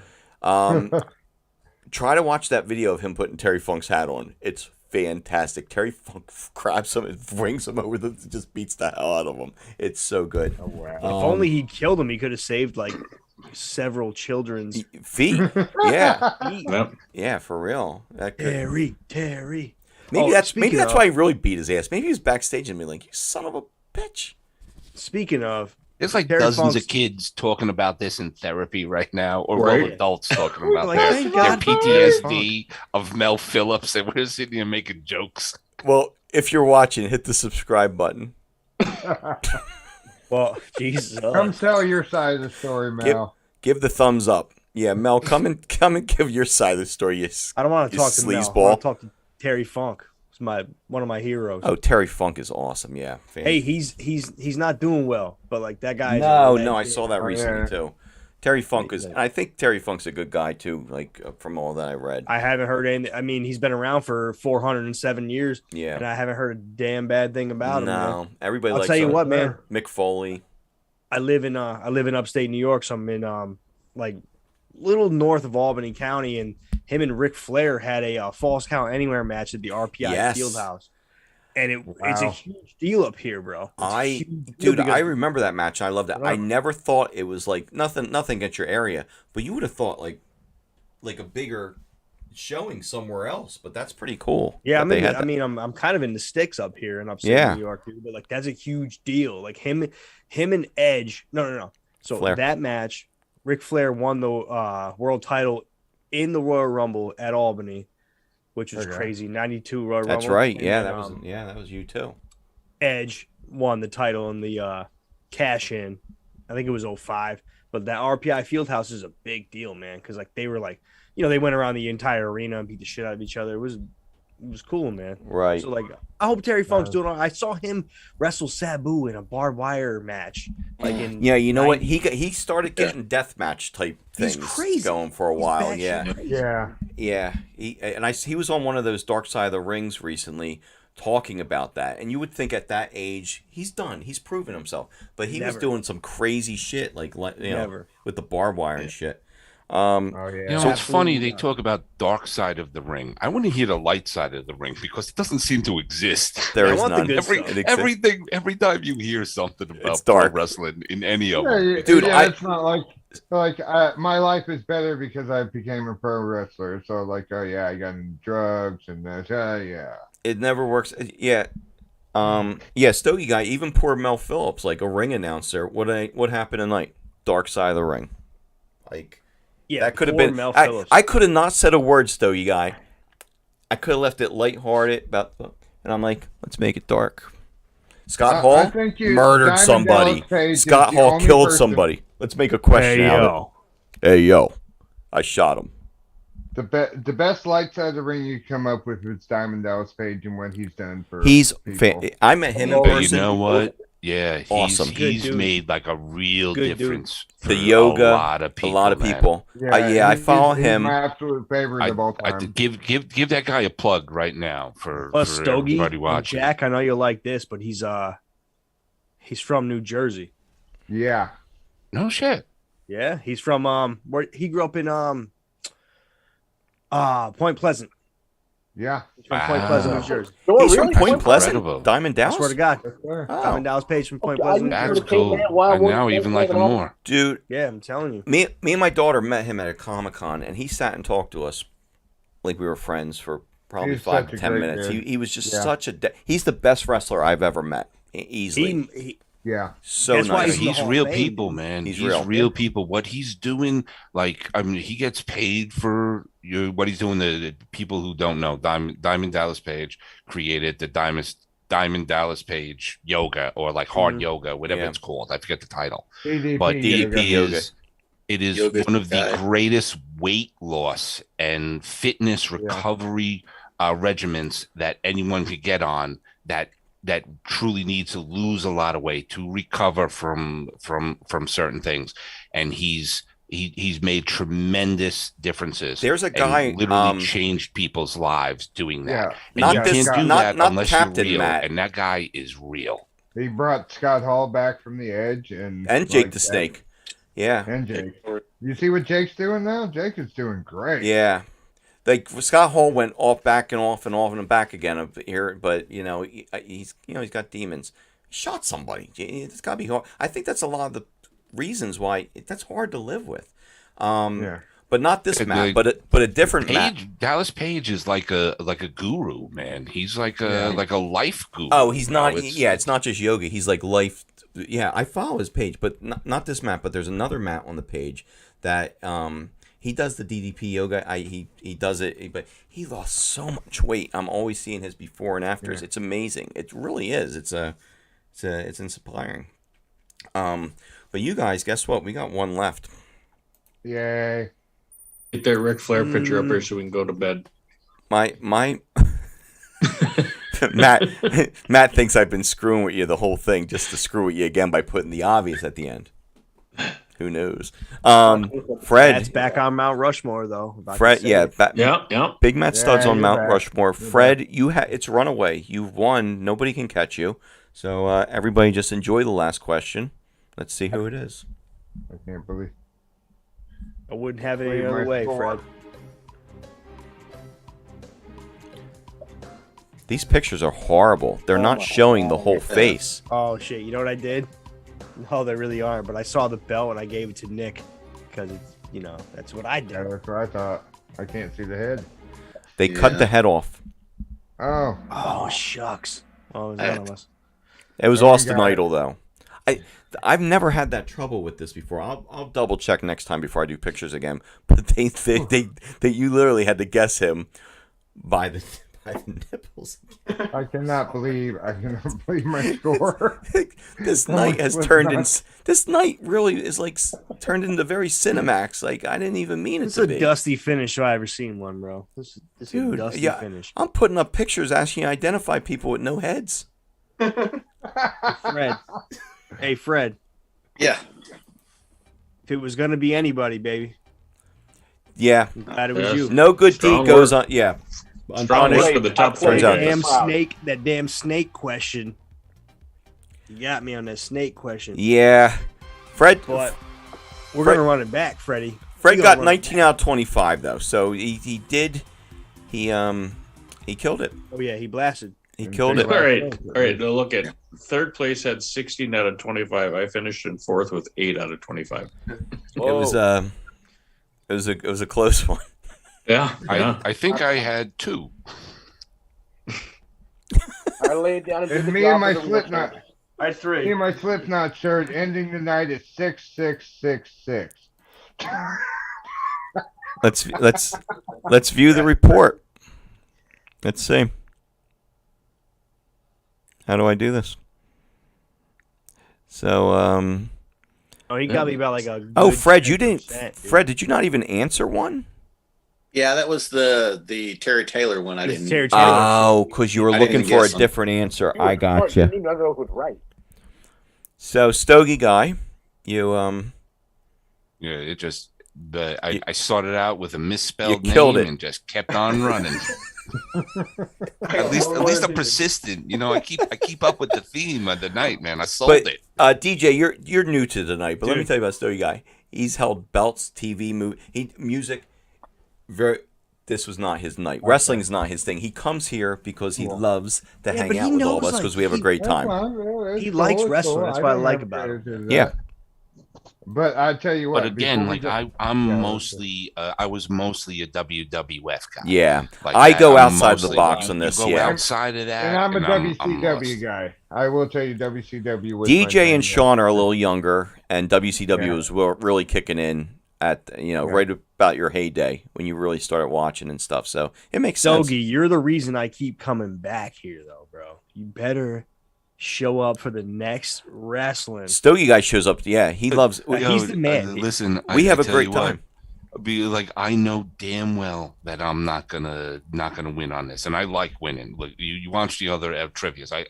try to watch that video of him putting Terry Funk's hat on. It's fantastic. Terry Funk grabs him and brings him over, just beats the hell out of him. It's so good. Oh wow. If only he killed him, he could have saved like several children's Feet? Yeah. feet. Yep. Yeah, for real. That could, Terry. maybe Oh, that's speaking of- why he really beat his ass. Maybe he was backstage and be like, "You son of a bitch." Speaking of, There's like Terry dozens Funk's- of kids talking about this in therapy right now, or Right. well, adults talking about Like, their, thank their God for PTSD of Mel Phillips, and we're sitting here making jokes. Well, if you're watching, hit the subscribe button. well, Jesus. Come tell your side of the story, Mel. Give the thumbs up. Yeah, Mel, come and give your side of the story. You I don't want to you talk to Mel. I sleazeball. want to talk to Terry Funk. He's one of my heroes. Oh, Terry Funk is awesome. Yeah. Hey, he's not doing well, but like that guy. No, I saw that Oh, recently yeah. too. Terry Funk is. I think Terry Funk's a good guy too. Like from all that I read. I haven't heard any. I mean, he's been around for 407 years, and Yeah. I haven't heard a damn bad thing about him. Man. No, everybody I'll likes tell you him. what, man. Mick Foley. I live in upstate New York, so I'm in like little north of Albany County, and him and Ric Flair had a Falls Count Anywhere match at the RPI Yes. Fieldhouse, and it's a Wow. huge deal up here, bro. It's a huge deal Dude, because- I remember that match. I loved it. I Whatever. never thought it was like nothing against your area, but you would have thought like a bigger showing somewhere else, but that's pretty cool. Yeah, that I'm kind of in the sticks up here in upstate Yeah. New York, dude. But like, that's a huge deal. Like him and Edge. No. So Flair. that match, Ric Flair won the world title in the Royal Rumble at Albany, which was crazy. 92 Royal Rumble. That's right. And Yeah, then, that was you too. Edge won the title in the cash in. I think it was 05. But that RPI Fieldhouse is a big deal, man, because like they were like, they went around the entire arena and beat the shit out of each other. It was cool, man. Right. So like, I hope Terry Funk's doing all right. I saw him wrestle Sabu in a barbed wire match. Like in you know what? He started getting deathmatch type He's things crazy. going for a while. Yeah. Yeah. He was on one of those Dark Side of the Rings recently, talking about that, and you would think at that age he's done, he's proven himself, but he was doing some crazy shit like with the barbed wire and shit. It's funny they talk about dark side of the ring. I want to hear the light side of the ring because it doesn't seem to exist. There is none. Every time you hear something about pro wrestling in any of them, dude, it's not like my life is better because I became a pro wrestler. So like, I got into drugs and this. It never works. Yeah. Stogie guy, even poor Mel Phillips, like a ring announcer. What happened tonight? Dark Side of the Ring. Like, that could have been. Mel Phillips. I could have not said a word, Stogie guy. I could have left it lighthearted and I'm like, let's make it dark. Scott Hall murdered somebody. Scott Hall killed somebody. Let's make a question out of it. Hey yo, I shot him. The best light side of the ring you come up with is Diamond Dallas Page and what he's done for. I met him in person. You know what? Yeah, awesome. He's made like a real difference. The yoga, a lot of people. I follow him. He's my absolute favorite of all time. Give that guy a plug right now for Stogie, everybody watching. Jack, I know you like this, but he's from New Jersey. Yeah. No shit. Yeah, he's from where he grew up in Point Pleasant. Yeah. He's from Point Pleasant, New Jersey. He's from Point Pleasant? Diamond Dallas? I swear to God. Diamond Dallas Page from Point Pleasant. That's cool. I now even like him more. Dude. Yeah, I'm telling you. Me and my daughter met him at a Comic-Con, and he sat and talked to us like we were friends for probably 5 to 10 minutes. He was just such a... he's the best wrestler I've ever met, easily. So that's nice. Why he's real people, man. He's real people. What he's doing, he gets paid for what he's doing. The people who don't know, Diamond Dallas Page created the Diamond Dallas Page yoga or like hard yoga, whatever it's called. I forget the title. But DDP is one of the greatest weight loss and fitness recovery regimens that anyone could get on. That truly needs to lose a lot of weight to recover from certain things, and he's made tremendous differences. There's a guy literally changed people's lives doing that. Yeah. And you can't do that unless Captain you're real, Matt. and that guy is real. He brought Scott Hall back from the Edge and Jake the Snake. Yeah, and Jake. You see what Jake's doing now? Jake is doing great. Yeah. Like Scott Hall went back and back again here, but he's got demons. He shot somebody. It's got to be hard. I think that's a lot of the reasons why that's hard to live with. But not this Matt, but a different Matt. Dallas Page is like a guru, man. He's like a life guru. Oh, he's not. It's not just yoga. He's like life. Yeah, I follow his page, but not this Matt. But there's another Matt on the page that he does the DDP yoga. He does it, but he lost so much weight. I'm always seeing his before and afters. Yeah. It's amazing. It really is. It's inspiring. But you guys, guess what? We got one left. Yay! Get that Ric Flair picture up here so we can go to bed. My Matt thinks I've been screwing with you the whole thing just to screw with you again by putting the obvious at the end. Who knows? Fred. Matt's back on Mount Rushmore, though. Fred, yeah. Big Matt Studs on Mount Rushmore. Fred, it's runaway. You've won. Nobody can catch you. So everybody just enjoy the last question. Let's see who it is. I can't believe. I wouldn't have it any other way, Fred. These pictures are horrible. They're not showing the whole face. Oh, shit. You know what I did? No, they really aren't. But I saw the belt and I gave it to Nick because it's, that's what I did. Yeah, that's what I thought. I can't see the head. They cut the head off. Oh. Oh shucks. Oh, it was one of us. It was Oh, we Austin got it. Idol though. I've never had that trouble with this before. I'll double check next time before I do pictures again. But they you literally had to guess him by the nipples. I cannot believe my score. This Oh, night has what's turned that? this night really is like turned into very Cinemax. Like I didn't even mean it It's to a be. dusty finish if I ever seen one, bro. This is a Dude, dusty yeah, finish. I'm putting up pictures asking you to identify people with no heads. Fred. Hey Fred. Yeah. If it was gonna be anybody, baby. Yeah, I'm glad it was Yes. you. no good Strong deed goes work. on. Yeah, Strong unpunished. work for the top Turns three. out- That damn snake question. You got me on that snake question. Yeah, Fred. But we're Fred- gonna run it back, Freddie. Fred We got gonna run it 19 out of 25 though, so he killed it. Oh yeah, he blasted. He killed All it. right. Now look at third place had 16 out of 25. I finished in fourth with 8 out of 25. It was a close one. Yeah, I think I had 2. I laid down and did And the me job and my of the Slipknot, I had 3. me and my Slipknot shirt ending the night at 6666. Let's view the report. Let's see. How do I do this? So Oh, he got me about like a. oh good Fred, you didn't 10%, dude. Fred, did you not even answer one? Yeah, that was the Terry Taylor one. I It was didn't. Terry Taylor. Oh, because you were I didn't looking for a guess them. different answer. You I were smart. got You you. didn't even know it was right. So Stogie guy, you Yeah, it just I started out with a misspelled You killed name it. and just kept on running. at least I'm persistent. You know, I keep up with the theme of the night, man. I sold But it. DJ, you're new to the night, but let me Dude. tell you about Stogie guy. He's held belts, TV, music. This was not his night. Wrestling is not his thing. He comes here because he loves to Yeah, hang but out he with all of knows, us because like, we have a he- great That's time. fine. Yeah, it's He cool, likes it's wrestling. cool. That's what I don't like have about him. to do that. Yeah. But I tell you what. But again, before we like go- I'm Yeah, mostly I was mostly a WWF guy. Yeah, Like I go I'm outside the mostly- box you- on this. You go Yeah, outside of that, and I'm a I'm WCW lost. guy. I will tell you, WCW was my DJ thing, and yeah. Sean are a little younger, and WCW Yeah. was really kicking in at right about your heyday when you really started watching and stuff. So it makes sense. Stogie, you're the reason I keep coming back here, though, bro. You better show up for the next wrestling. Stogie guy shows up. Yeah, he loves. He's the man. Listen, We have I a tell great you what, time. Be like, I know damn well that I'm not gonna win on this, and I like winning. Look, you watch the other trivia's. I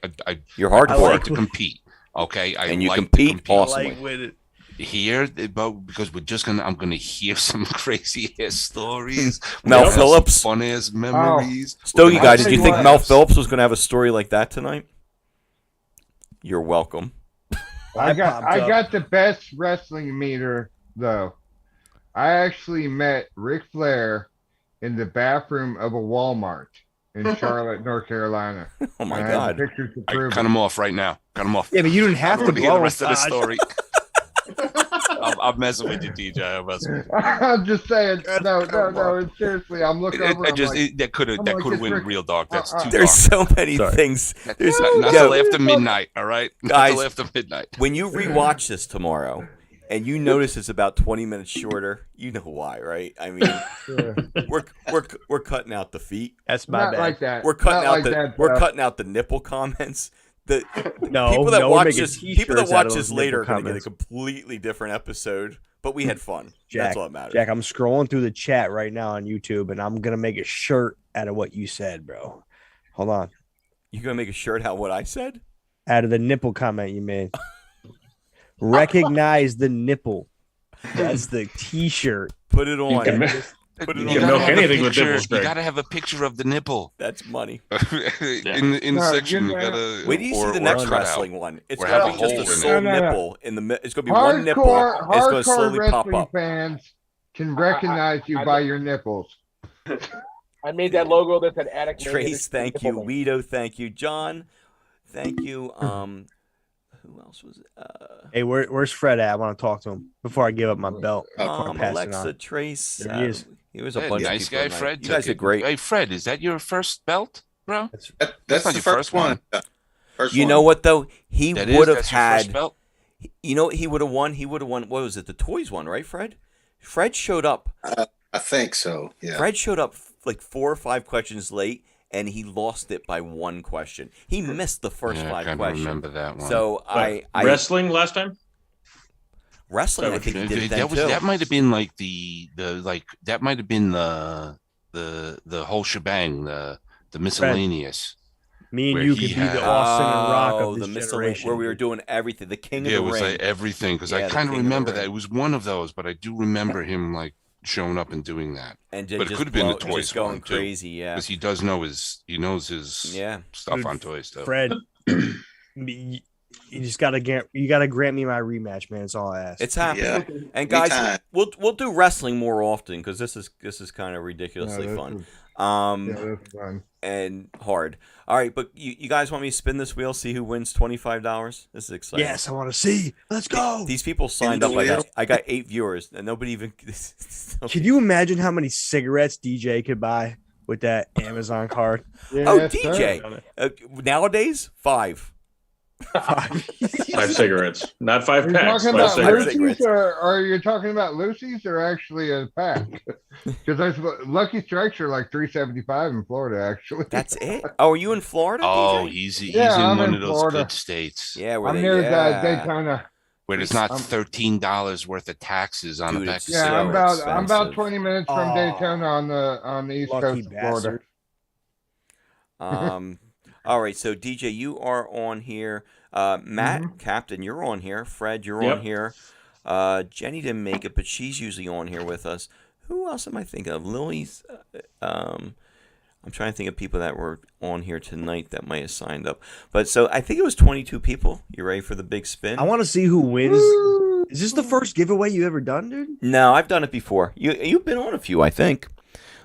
You're I hardcore, like to compete. Okay, I and you like to compete compete. awesomely. Like with it. Here, but because I'm gonna hear some crazy ass stories. Mel We're gonna have some Phillips. fun ass memories. Stogie We're guy, gonna did have you some think what? Mel Phillips was going to have a story like that tonight? You're welcome. I popped up. got the best wrestling meter though. I actually met Ric Flair in the bathroom of a Walmart in Charlotte, North Carolina. Oh my I have God. pictures to I prove cut it. him off right now. Cut him off. Yeah, but you didn't have I'm to gonna hear blow the rest of the Taj. story. I'm messing with you, DJ. I'm messing with you. I'm just saying. No, Come on. seriously. I'm looking over. I'm like, That could have I'm like, went it's real dark. That's too There's dark. so many Sorry. things. There's Not yo, till after midnight. All right, not Guys. till after midnight. when you rewatch this tomorrow and you notice it's about 20 minutes shorter, you know why, right? I mean, yeah. we're cutting out the feet. That's my Not bad. like that. We're cutting Not out like the that, we're Jeff. cutting out the nipple comments. The No, people that no, we're watch making this people that t-shirts out watch of this those later are nipple going to get a comments. completely different episode, but we had fun. That's all that matters. Jack, I'm scrolling through the chat right now on YouTube, and I'm gonna make a shirt out of what you said, bro. Hold on. You going to make a shirt out of what I said? Out of the nipple comment you made. Recognize the nipple. That's the T-shirt. Put it You on. can, Put it you on. can gotta milk have a anything with picture- nipples, You Greg. got to have a picture of the nipple That's money. in the No, section. you You gotta. Wait till you see or the next cut out. wrestling one. It's Or going to have be a just a hole in sole it. No, no, no. nipple in the it's going to be one nipple. It's going to slowly pop wrestling up. fans can recognize you by your nipples. I made that logo that said Attic Mania. Trace, thank you. Guido, thank you. John, thank you. Who else was it? Hey, where's Fred at? I want to talk to him before I give up my belt. Before I pass it Alexa, on. Trace. There he is. He was a Hey, bunch nice of people guy, tonight. Fred. You guys took did it. great. Hey, Fred, is that your first belt, bro? That's not the your first first one. one. First You one. know what though? He That would have that's your first had. belt? You know what he would have won? He would have won. What was it? The toys one, right, Fred? Fred showed up. I think so. Yeah. Fred showed up like 4 or 5 questions late, and he lost it by 1 question. He missed the first Yeah, 5 I kind of questions. remember that one. So I Wrestling last time? wrestling. I think he did it then that was too. that might have been like that might have been the whole shebang, the miscellaneous. Me and Where you he could be the had- Austin and Rock Oh, of the this miscellaneous generation. where we were doing everything. The king Yeah, it of the was ring. like everything because Yeah, I the kind of King of the remember Ring. that it was one of those, but I do remember him like showing up and doing that and but it just could have been the blow- toys just going one, too. crazy. Yeah, because he knows his yeah. stuff Dude, on toys stuff. Fred, you gotta grant me my rematch, man. It's all I ask. It's happening. Yeah. And guys, Anytime. we'll do wrestling more often because this is kind of ridiculously this fun. is- that's fun. And hard. All right, but you guys want me to spin this wheel, see who wins $25? This is exciting. Yes, I want to see. Let's go. These people signed the up. wheel. I got 8 viewers, and nobody even. Can you imagine how many cigarettes DJ could buy with that Amazon card? Oh, Yes, sir. DJ. Nowadays, 5. 5 cigarettes, not 5 Are you packs. talking 5 about cigarettes. Lucy's, or are you talking about Lucy's, or actually a pack? Because Lucky Strikes are like $3.75 in Florida, actually. That's it. Oh, are you in Florida? Oh, DJ? he's Yeah, in I'm one in of those Florida. good states Yeah, where I'm they, near yeah. Daytona. where there's not I'm- $13 worth of taxes on Dude, a pack it's of Yeah, so I'm cigarettes. about expensive. 20 minutes from Aw. Daytona on the east Lucky coast of Florida. bastard. All right, so DJ, you are on here. Matt, Captain, you're on here. Fred, you're Yep. on here. Jenny didn't make it, but she's usually on here with us. Who else am I thinking of? Lily's. I'm trying to think of people that were on here tonight that might have signed up. But so I think it was 22 people. You ready for the big spin? I want to see who wins. Is this the first giveaway you ever done, dude? No, I've done it before. You've been on a few, I think.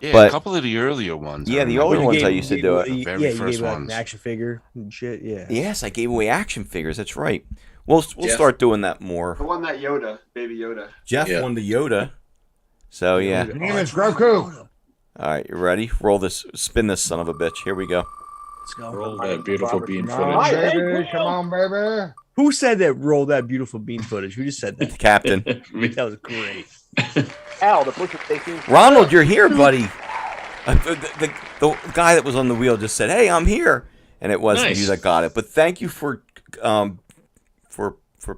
Yeah, But- a couple of the earlier ones. Yeah, I the remember. older You ones gave- I used to do it. you- Very yeah, you first gave like ones. an action figure and shit. Yeah. Yes, I gave away action figures. That's right. We'll Yeah. start doing that more. I won that Yoda, baby Yoda. Jeff Yeah. won the Yoda. So yeah. His name is Roku. All right, you ready? Roll this, spin this son of a bitch. Here we go. Let's go. Roll that beautiful bean Come on, footage. baby. Come on, baby. Who said that? Roll that beautiful bean footage. Who just said that? Captain. That was great. Al, the push of station. Ronald, you're here, buddy. The guy that was on the wheel just said, "Hey, I'm here," and it wasn't Nice. you that got it. But thank you for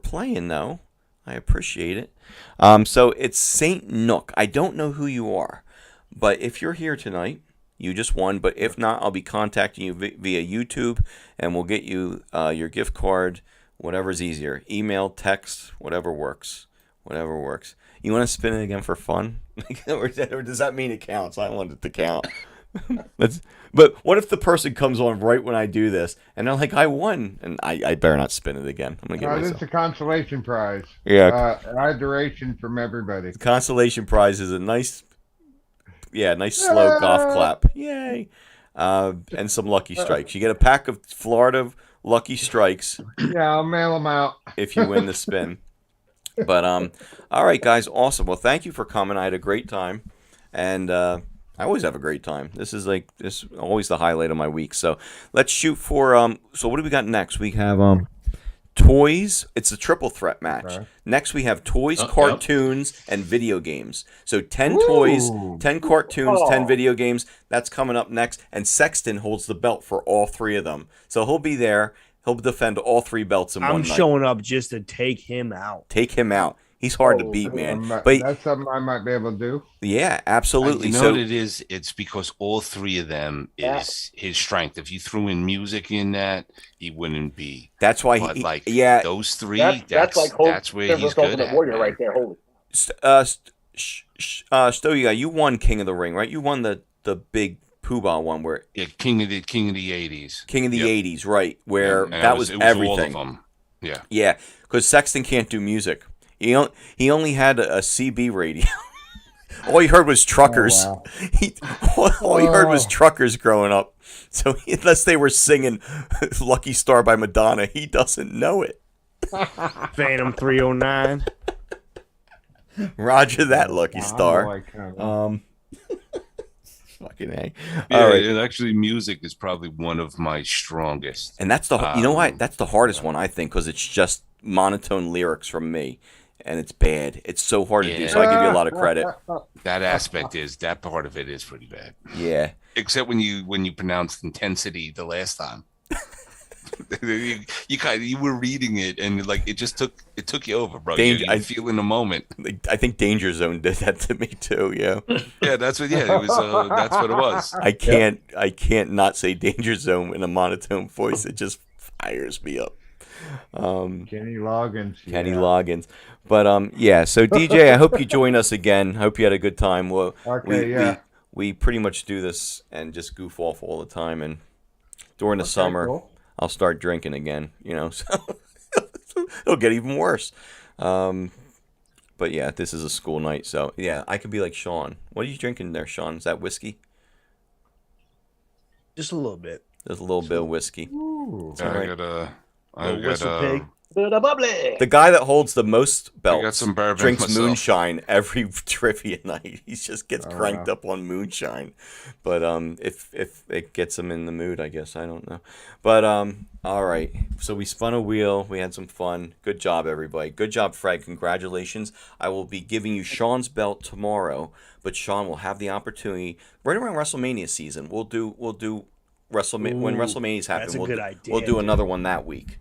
playing, though. I appreciate it. So it's Saint Nook. I don't know who you are, but if you're here tonight, you just won. But if not, I'll be contacting you via YouTube, and we'll get you your gift card, whatever's easier. Email, text, whatever works. Whatever works. You want to spin it again for fun? or does that mean it counts? I want it to count. But what if the person comes on right when I do this, and they're like, I won, and I better not spin it again. I'm going to get This is myself. a consolation prize. Yeah. Adoration from everybody. The consolation prize is a nice slow golf clap. Yay. And some Lucky Strikes. You get a pack of Florida Lucky Strikes Yeah, I'll mail them out. if you win the spin. But all right, guys, awesome. Well, thank you for coming. I had a great time, and I always have a great time. This is always the highlight of my week. So let's shoot for So what do we got next? We have toys. It's a triple threat match. Okay. Next we have toys, Yep. cartoons, and video games. So 10 toys, 10 cartoons, 10 video games. That's coming up next. And Sexton holds the belt for all 3 of them. So he'll be there. He'll defend all 3 belts in I'm one night. showing up just to take him out. Take him out. He's hard to beat, man. But That's something I might be able to do. yeah, absolutely. You know So what it is? It's because all 3 of them is his strength. If you threw in music in that, he wouldn't be. that's why But like yeah. those 3, That's like that's where he's good Ultimate at. Warrior man. right there. Holy. Stoya, you won King of the Ring, right? You won the big Poobah one where Yeah, King of the 80s. King of the Yep. 80s, right? Where And that was it everything. all of them. Yeah. Yeah, because Sexton can't do music. He only had a CB radio. All he heard was truckers. Oh, All he heard was truckers growing up. So unless they were singing "Lucky Star" by Madonna, he doesn't know it. Phantom 309. Roger that, Lucky Star. I'm like, Fucking A. Yeah, All right. and actually, music is probably one of my strongest. And that's you know what? That's the hardest one, I think, because it's just monotone lyrics from me, and it's bad. It's so hard to do. So I give you a lot of credit. That part of it is pretty bad. Yeah. Except when you pronounced intensity the last time. you were reading it and like it took you over, bro. I feel in the moment. I think Danger Zone did that to me too. Yeah. Yeah, that's what. Yeah, it was. That's what it was. I can't not say Danger Zone in a monotone voice. It just fires me up. Kenny Loggins. Kenny Loggins. But yeah. So DJ, I hope you join us again. I hope you had a good time. Well, we pretty much do this and just goof off all the time. And during the summer, cool. I'll start drinking again. So it'll get even worse. But yeah, this is a school night, so yeah, I could be like Sean. What are you drinking there, Sean? Is that whiskey? Just a little bit. There's a little bit of whiskey. Ooh. The guy that holds the most belts drinks myself. moonshine every trivia night. He just gets cranked up on moonshine. But if it gets him in the mood, I guess. I don't know. But all right. So we spun a wheel. We had some fun. Good job, everybody. Good job, Fred. Congratulations. I will be giving you Sean's belt tomorrow, but Sean will have the opportunity right around WrestleMania season. We'll do WrestleMania when WrestleMania's happen. We'll do another one that week.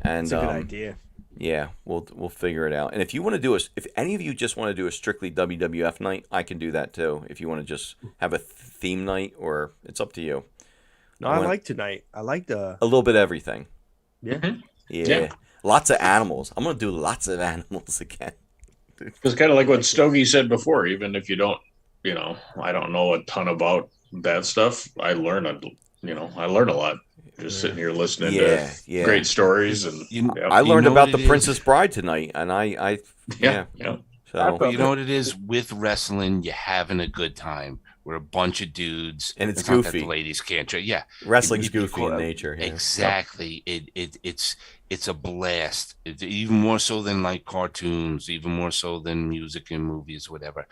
And that's a good idea. Yeah, we'll figure it out. And if you want to do if any of you just want to do a strictly WWF night, I can do that too. If you want to just have a theme night, or it's up to you. No, I like tonight. I like a little bit of everything. Yeah. Yeah. Lots of animals. I'm gonna do lots of animals again. It's kind of like what Stogie said before. Even if you don't, I don't know a ton about that stuff. I learn a lot. Just sitting here listening to great stories, and I learned about the Princess Bride tonight, and I So you know what it is with wrestling, you're having a good time. We're a bunch of dudes, and it's not goofy. that the ladies can't. Yeah, wrestling's goofy in nature. Yeah. Exactly. It's a blast. Even more so than like cartoons, even more so than music and movies, whatever.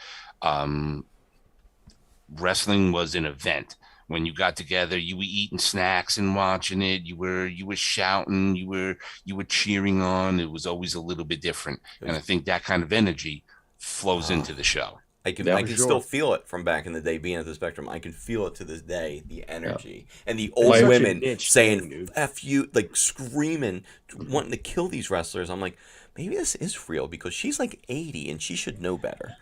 Wrestling was an event. When you got together, you were eating snacks and watching it. You were shouting. You were cheering on. It was always a little bit different, and I think that kind of energy flows into the show. I can still feel it from back in the day, being at the Spectrum. I can feel it to this day, the energy and the old women saying "F you," like screaming, wanting to kill these wrestlers. I'm like, maybe this is real because she's like 80 and she should know better.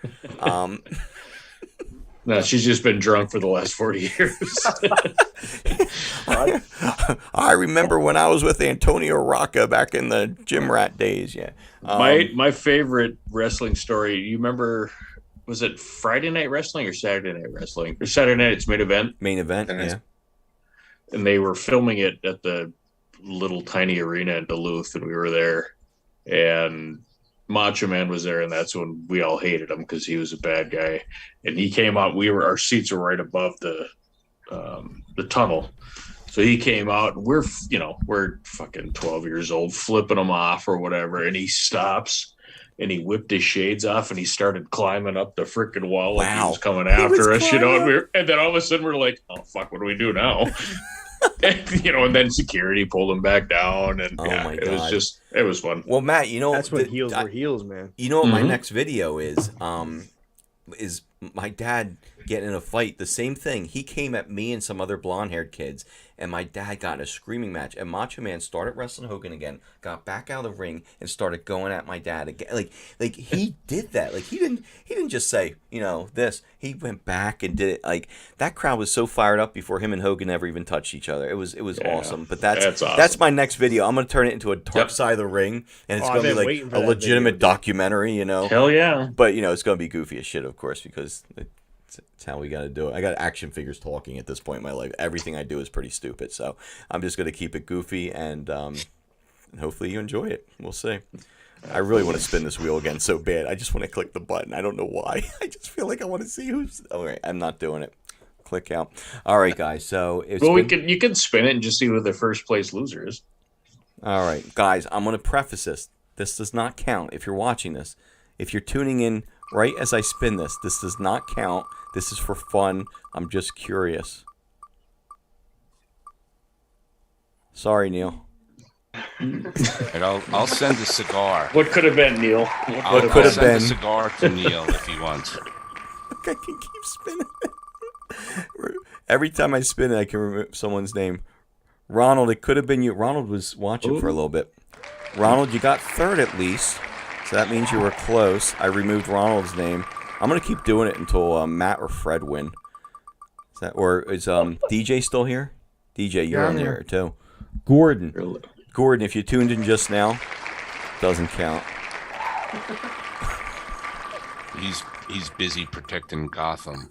No, she's just been drunk for the last 40 years. I remember when I was with Antonio Rocca back in the gym rat days. Yeah. My favorite wrestling story. You remember? Was it Friday Night Wrestling or Saturday Night Wrestling? Or Saturday Night, it's main event. Main event. Yeah. And they were filming it at the little tiny arena in Duluth, and we were there. And Macho Man was there, and that's when we all hated him because he was a bad guy. And he came out. Our seats were right above the tunnel, so he came out. And we're fucking 12 years old, flipping him off or whatever, and he stops and he whipped his shades off and he started climbing up the freaking wall like he was coming after us, and then all of a sudden we're like, oh fuck, what do we do now? And then security pulled him back down, and it was fun. Well, Matt, that's what heels were heels, man. You know what my next video is my dad getting in a fight. The same thing. He came at me and some other blonde-haired kids, and my dad got in a screaming match. And Macho Man started wrestling Hogan again, got back out of the ring, and started going at my dad again. Like he did that. Like he didn't just say this. He went back and did it. Like that crowd was so fired up before him and Hogan ever even touched each other. It was awesome. But that's awesome. That's my next video. I'm gonna turn it into a dark side of the ring, and it's gonna be like a legitimate documentary. Hell yeah. But it's gonna be goofy as shit, of course, because it's how we got to do it. I got action figures talking at this point in my life. Everything I do is pretty stupid, so I'm just going to keep it goofy, and hopefully you enjoy it. We'll see. I really want to spin this wheel again so bad. I just want to click the button. I don't know why. I just feel like I want to see who's... All right, I'm not doing it. Click out. All right, guys. So you can spin it and just see who the first place loser is. All right, guys. I'm going to preface this. This does not count if you're watching this. If you're tuning in right as I spin this. This does not count. This is for fun. I'm just curious. Sorry, Neil. And I'll send a cigar. What could have been, Neil? I'll could have send been. a cigar to Neil if he wants. I can keep spinning it. Every time I spin it, I can remember someone's name. Ronald, it could have been you. Ronald was watching for a little bit. Ronald, you got third at least. So that means you were close. I removed Ronald's name. I'm going to keep doing it until Matt or Fred win. Is that, or is DJ still here? DJ, you're on there too. Gordon. Gordon, if you tuned in just now, doesn't count. He's busy protecting Gotham.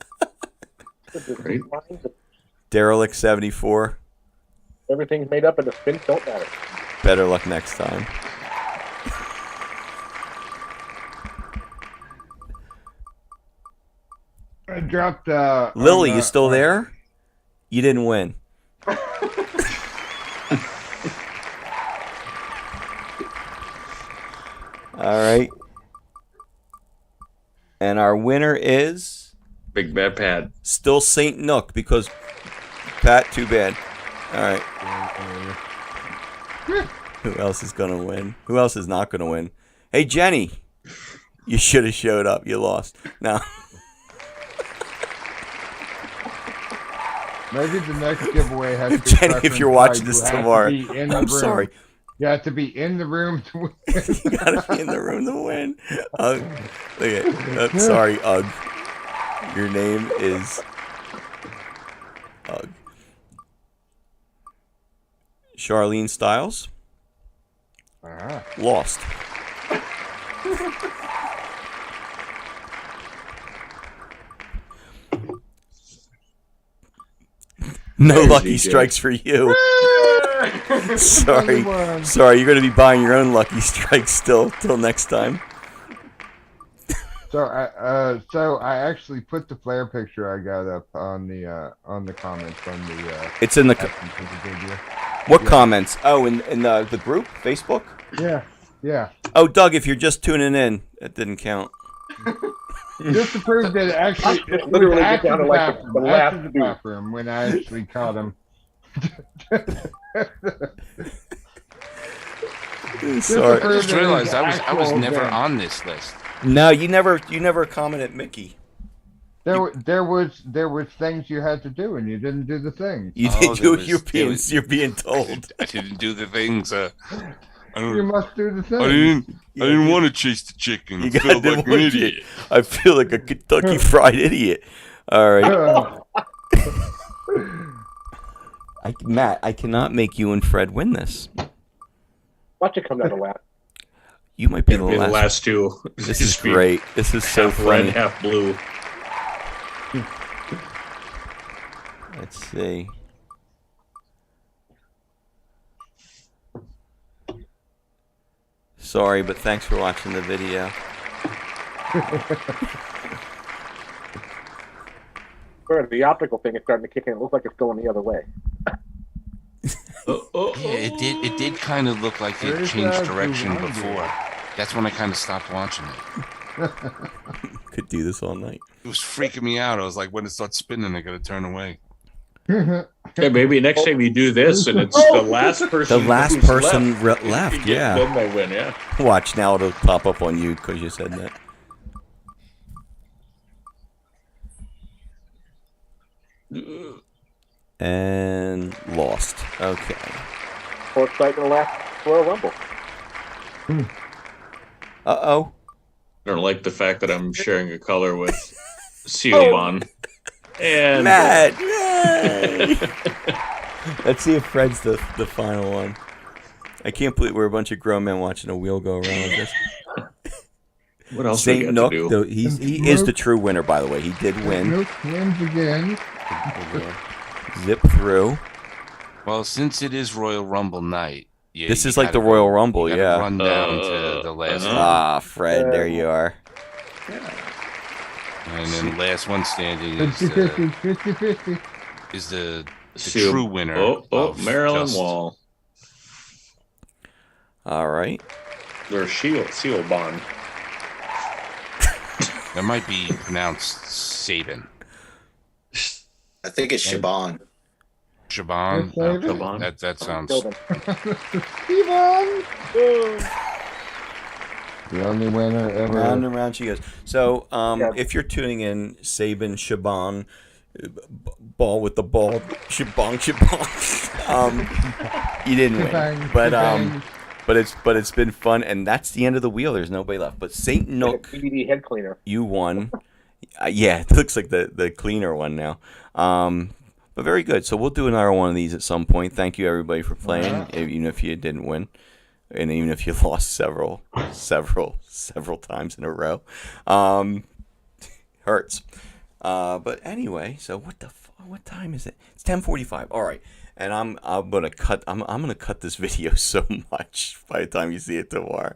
Derelict 74. Everything's made up and the spins don't matter. Better luck next time. I dropped. Lily, you still there? You didn't win. All right. And our winner is Big Bad Pat. still Saint Nook because Pat, too bad. All right. Who else is going to win? Who else is not going to win? Hey, Jenny. You should have showed up. You lost. No. Maybe the next giveaway has to be Jenny, if you're watching this tomorrow, I'm sorry. You have to be in the room to win. You gotta be in the room to win. Look at, sorry, Ugg. Your name is Ugg. Charlene Styles. Lost. No lucky strikes for you. Sorry, you're going to be buying your own lucky strikes still till next time. So I actually put the Flair picture I got up on the comments on the. It's in the. What comments? Oh, in the group, Facebook. Yeah. Oh, Doug, if you're just tuning in, that didn't count. Just to prove that it actually it Literally was get after down to the like bathroom, the last after the two. bathroom when I actually caught him. Sorry. I just realized I was Actual never game. on this list. No, you never commented Mickey. There was things you had to do and you didn't do the things. You Oh, did do there it. was- You're being told. I didn't do the things. You must do the things. I didn't want to chase the chicken. You I felt gotta like do an what you- idiot. I feel like a Kentucky Fried Idiot. All right, Matt. I cannot make you and Fred win this. Watch it come down the lap. You might be the Be the last. last two. This is great. This is so Half red, funny. half blue. Let's see. Sorry, but thanks for watching the video. The optical thing is starting to kick in. It looks like it's going the other way. Yeah, it did kind of look like it There's changed that direction Rowdy. before. That's when I kind of stopped watching it. Could do this all night. It was freaking me out. I was like, when it starts spinning, I gotta turn away. Yeah, maybe next time you do this and it's the last person. The last who's person left, left, you yeah. Then they win, yeah. Watch now; it'll pop up on you because you said that. And lost. Okay. Fourth sight in the last Royal Rumble. Uh-oh. I don't like the fact that I'm sharing a color with Seobon. And Matt! Yay! Let's see if Fred's the final one. I can't believe we're a bunch of grown men watching a wheel go around like this. what else we Saint got Nook, to do? though, he is the true winner, by the way. He did win. Nook wins again. Zip through. Well, since it is Royal Rumble night, yeah, This you is like the gotta Royal go- Rumble, you gotta yeah. Run down to the last one. Ah, Fred, there you are. And then the last one standing 50-50, 50-50. is the Seal- true winner. Oh, of Marilyn just- Wall. All right. Or Seobon. That might be pronounced Saban. I think it's Shaban. Shaban. Saban? Shaban. That sounds. Steven! The only winner ever. Round and round she goes. So, Yeah. if you're tuning in, Saban, Shaban, ball with the ball, Shabong, you didn't win, Bang, but bang. it's been fun, and that's the end of the wheel. There's nobody left. But Saint Nook, DVD head cleaner. you won. Yeah, it looks like the cleaner one now. But very good. So we'll do another one of these at some point. Thank you everybody for playing, even if you didn't win, and even if you lost several times in a row. Hurts. But anyway, so what time is it? It's 10:45. All right. And I'm gonna cut this video so much by the time you see it tomorrow.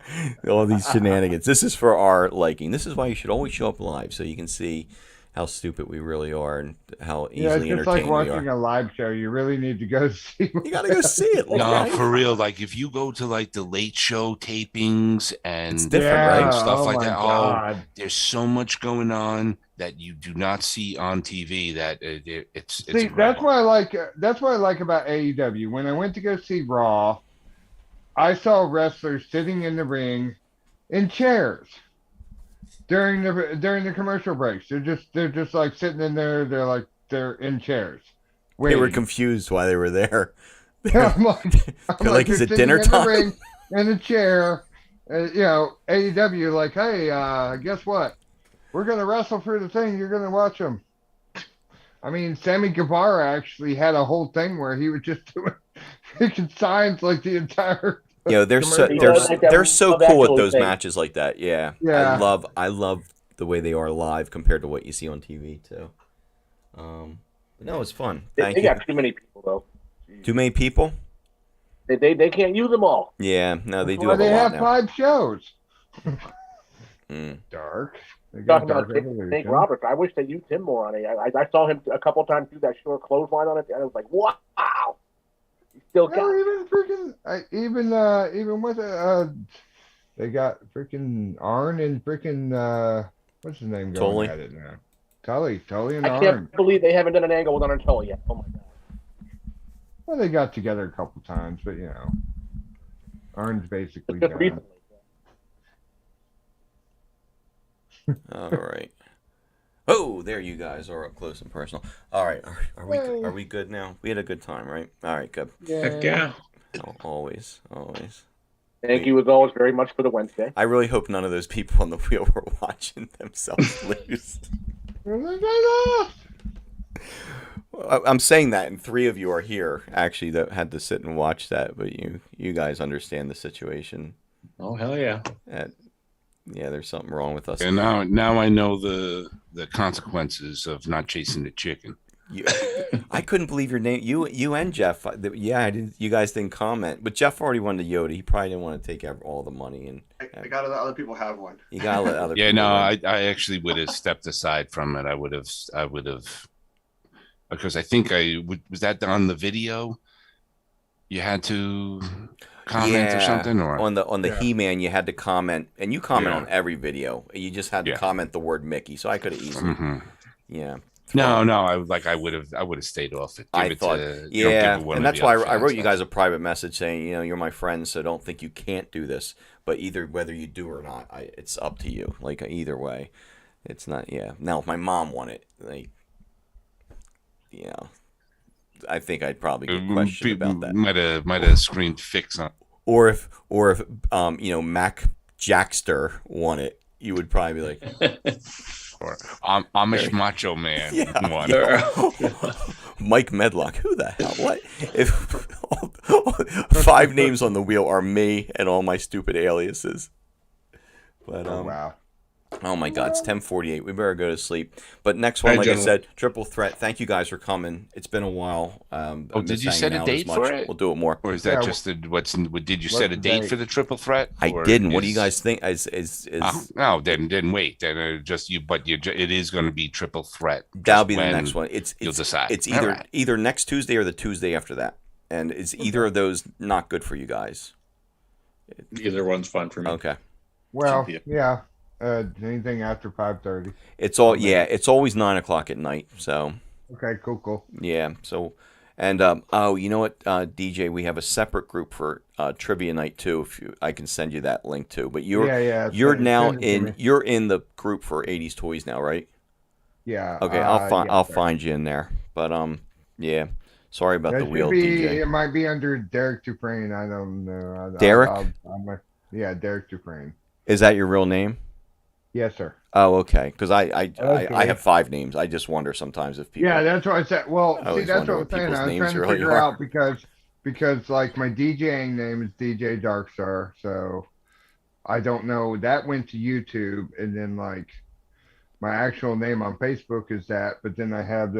All these shenanigans. This is for our liking. This is why you should always show up live so you can see how stupid we really are and how easily it's just like entertained we watching are. a live show. You really need to go see. You gotta go see it. No, right? for real. Like if you go to like the late show tapings and It's different, right? and stuff oh like my that. God. Oh, there's so much going on that you do not see on TV. That it's See, that's what I like. That's what I like about AEW. When I went to go see Raw, I saw wrestlers sitting in the ring in chairs during the commercial breaks. They're just like sitting in there. They're in chairs. They were waiting. confused why they were there. I'm like, They're like, is you're it sitting dinner in the time? ring, in a chair. AEW like, hey, guess what? We're gonna wrestle for the thing. You're gonna watch them. I mean, Sammy Guevara actually had a whole thing where he was just doing freaking signs like the entire. They're so commercial. they're so Love cool with Actually those thing. matches like that. Yeah. Yeah. I love the way they are live compared to what you see on TV too. But no, it's fun. Thank They you. got too many people though. Too many people? They can't use them all. Yeah, no, they do Well, have a they lot have now. 5 shows. Mm. Dark. They got Talking about Dark Nick Evolution. Roberts, I wish they used him more on it. I saw him a couple times do that short clothesline on it, and I was like, wow. He still got No, even freaking, even with they got freaking Arn and freaking what's his name going Tully. at it now? Tully and I Arn. can't believe they haven't done an angle with Anatoly yet. Oh my god. Well, they got together a couple times, but Arn's basically Just done. recently. All right. Oh, there you guys are up close and personal. All right, are we good now? We had a good time, right? All right, good. Heck yeah. Oh, always. Thank you as always very much for the Wednesday. I really hope none of those people on the wheel were watching themselves lose. I'm saying that, and 3 of you are here actually that had to sit and watch that, but you guys understand the situation. Oh hell yeah. Yeah, there's something wrong with us. And now I know the consequences of not chasing the chicken. I couldn't believe your name. You and Jeff. Yeah, I didn't. You guys didn't comment, but Jeff already won the Yoda. He probably didn't want to take all the money, and I gotta let other people have one. you gotta let other. Yeah, people no, win. I actually would have stepped aside from it. I would have, because I think was that on the video. You had to comment or something, or on the He-Man, you had to comment, and you comment Yeah. on every video. You just had to comment the word Mickey, so I could have easily. Mhm. Yeah. No, I would have stayed off it. I thought, and that's why I wrote you guys a private message saying, you're my friends, so don't think you can't do this. But either whether you do or not, it's up to you. Like either way, it's not. Yeah. Now, if my mom won it, I think I'd probably get questioned about that. Might have screamed fix on. Or if Mac Jackster won it, you would probably be like. Or Amish Macho Man won. Mike Medlock. Who the hell? What? If 5 names on the wheel are me and all my stupid aliases. But wow. Oh my God, it's 10:48. We better go to sleep. But next one, like I said, Triple Threat. Thank you guys for coming. It's been a while. Did you set a date for it? We'll do it more. Or is that just did you set a date for the Triple Threat? I didn't. What do you guys think? No, then wait. Then it is going to be Triple Threat. That'll be the next one. You'll decide. It's either next Tuesday or the Tuesday after that, and is either of those not good for you guys? Either one's fun for me. Okay. Well, yeah. Anything after 5:30. It's all it's always 9 o'clock at night. So Okay, cool. yeah. So and oh, you know what, DJ, we have a separate group for trivia night too. I can send you that link too. But you're you're in the group for 80s toys now, right? Yeah. Okay, I'll find you in there. But yeah. Sorry about the wheel, DJ. It might be under Derek Dufresne. I don't know. Derek? Yeah, Derek Dufresne. Is that your real name? Yes, sir. Oh, okay. Because I Okay. have 5 names. I just wonder sometimes if people. Yeah, that's what I said. Well, I see, always that's wonder what I'm what saying. people's I was names trying to really figure are. out because like my DJing name is DJ Darkstar, so I don't know. That went to YouTube, and then like my actual name on Facebook is that, but then I have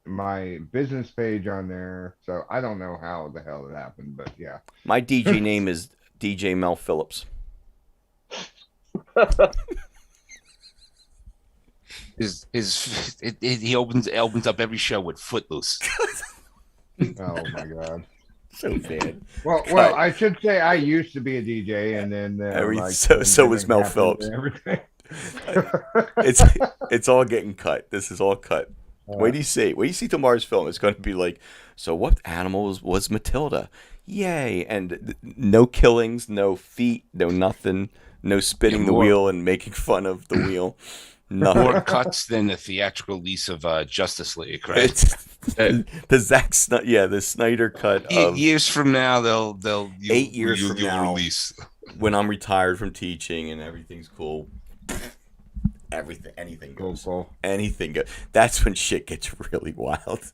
my business page on there, so I don't know how the hell it happened, but yeah. My DJ name is DJ Mel Phillips. He opens up every show with Footloose. Oh my god. So bad. Well, I should say I used to be a DJ, and then so was Mel Phillips. and everything. It's all getting cut. This is all cut. Wait do you see? Wait do you see tomorrow's film? It's going to be like, so what animal was Matilda? Yay! And no killings, no feet, no nothing, no spinning the wheel and making fun of the wheel. Nothing. More cuts than the theatrical release of Justice League, right? The Snyder cut. Of years from now, they'll 8 years from now release when I'm retired from teaching and everything's cool. Anything goes. Cool. Anything goes. That's when shit gets really wild.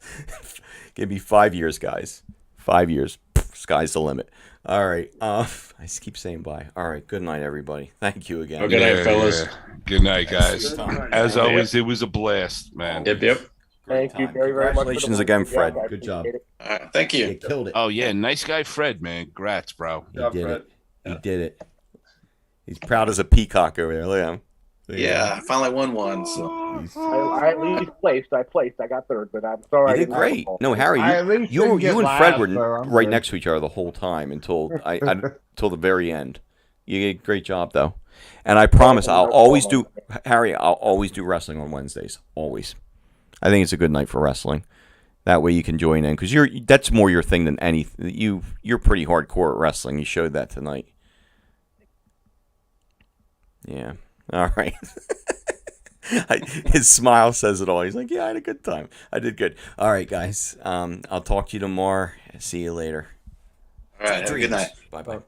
Give me 5 years, guys. 5 years. Sky's the limit. All right. I just keep saying bye. All right. Good night, everybody. Thank you again. Good night, fellas. Yeah. Good night, guys. Good As always, it was a blast, man. Yep. Thank you very, very much. Congratulations again, Fred. I Good job. appreciate it. Thank you. You killed it. Oh yeah, nice guy, Fred, man. Congrats, bro. He did it. He did it. He's proud as a peacock over there. Look at him. Yeah, I finally won one. So I at least placed. I placed. I got third, but I'm sorry. You did great. No, Harry, I at least you didn't get and Fred last, were so I'm right good. next to each other the whole time until until the very end. You did a great job though, and I promise I'll always do wrestling on Wednesdays. Always. I think it's a good night for wrestling. That way you can join in because that's more your thing than anything. You're pretty hardcore at wrestling. You showed that tonight. Yeah. All right. His smile says it all. He's like, yeah, I had a good time. I did good. All right, guys. I'll talk to you tomorrow. See you later. all right, have a good night. Bye-bye.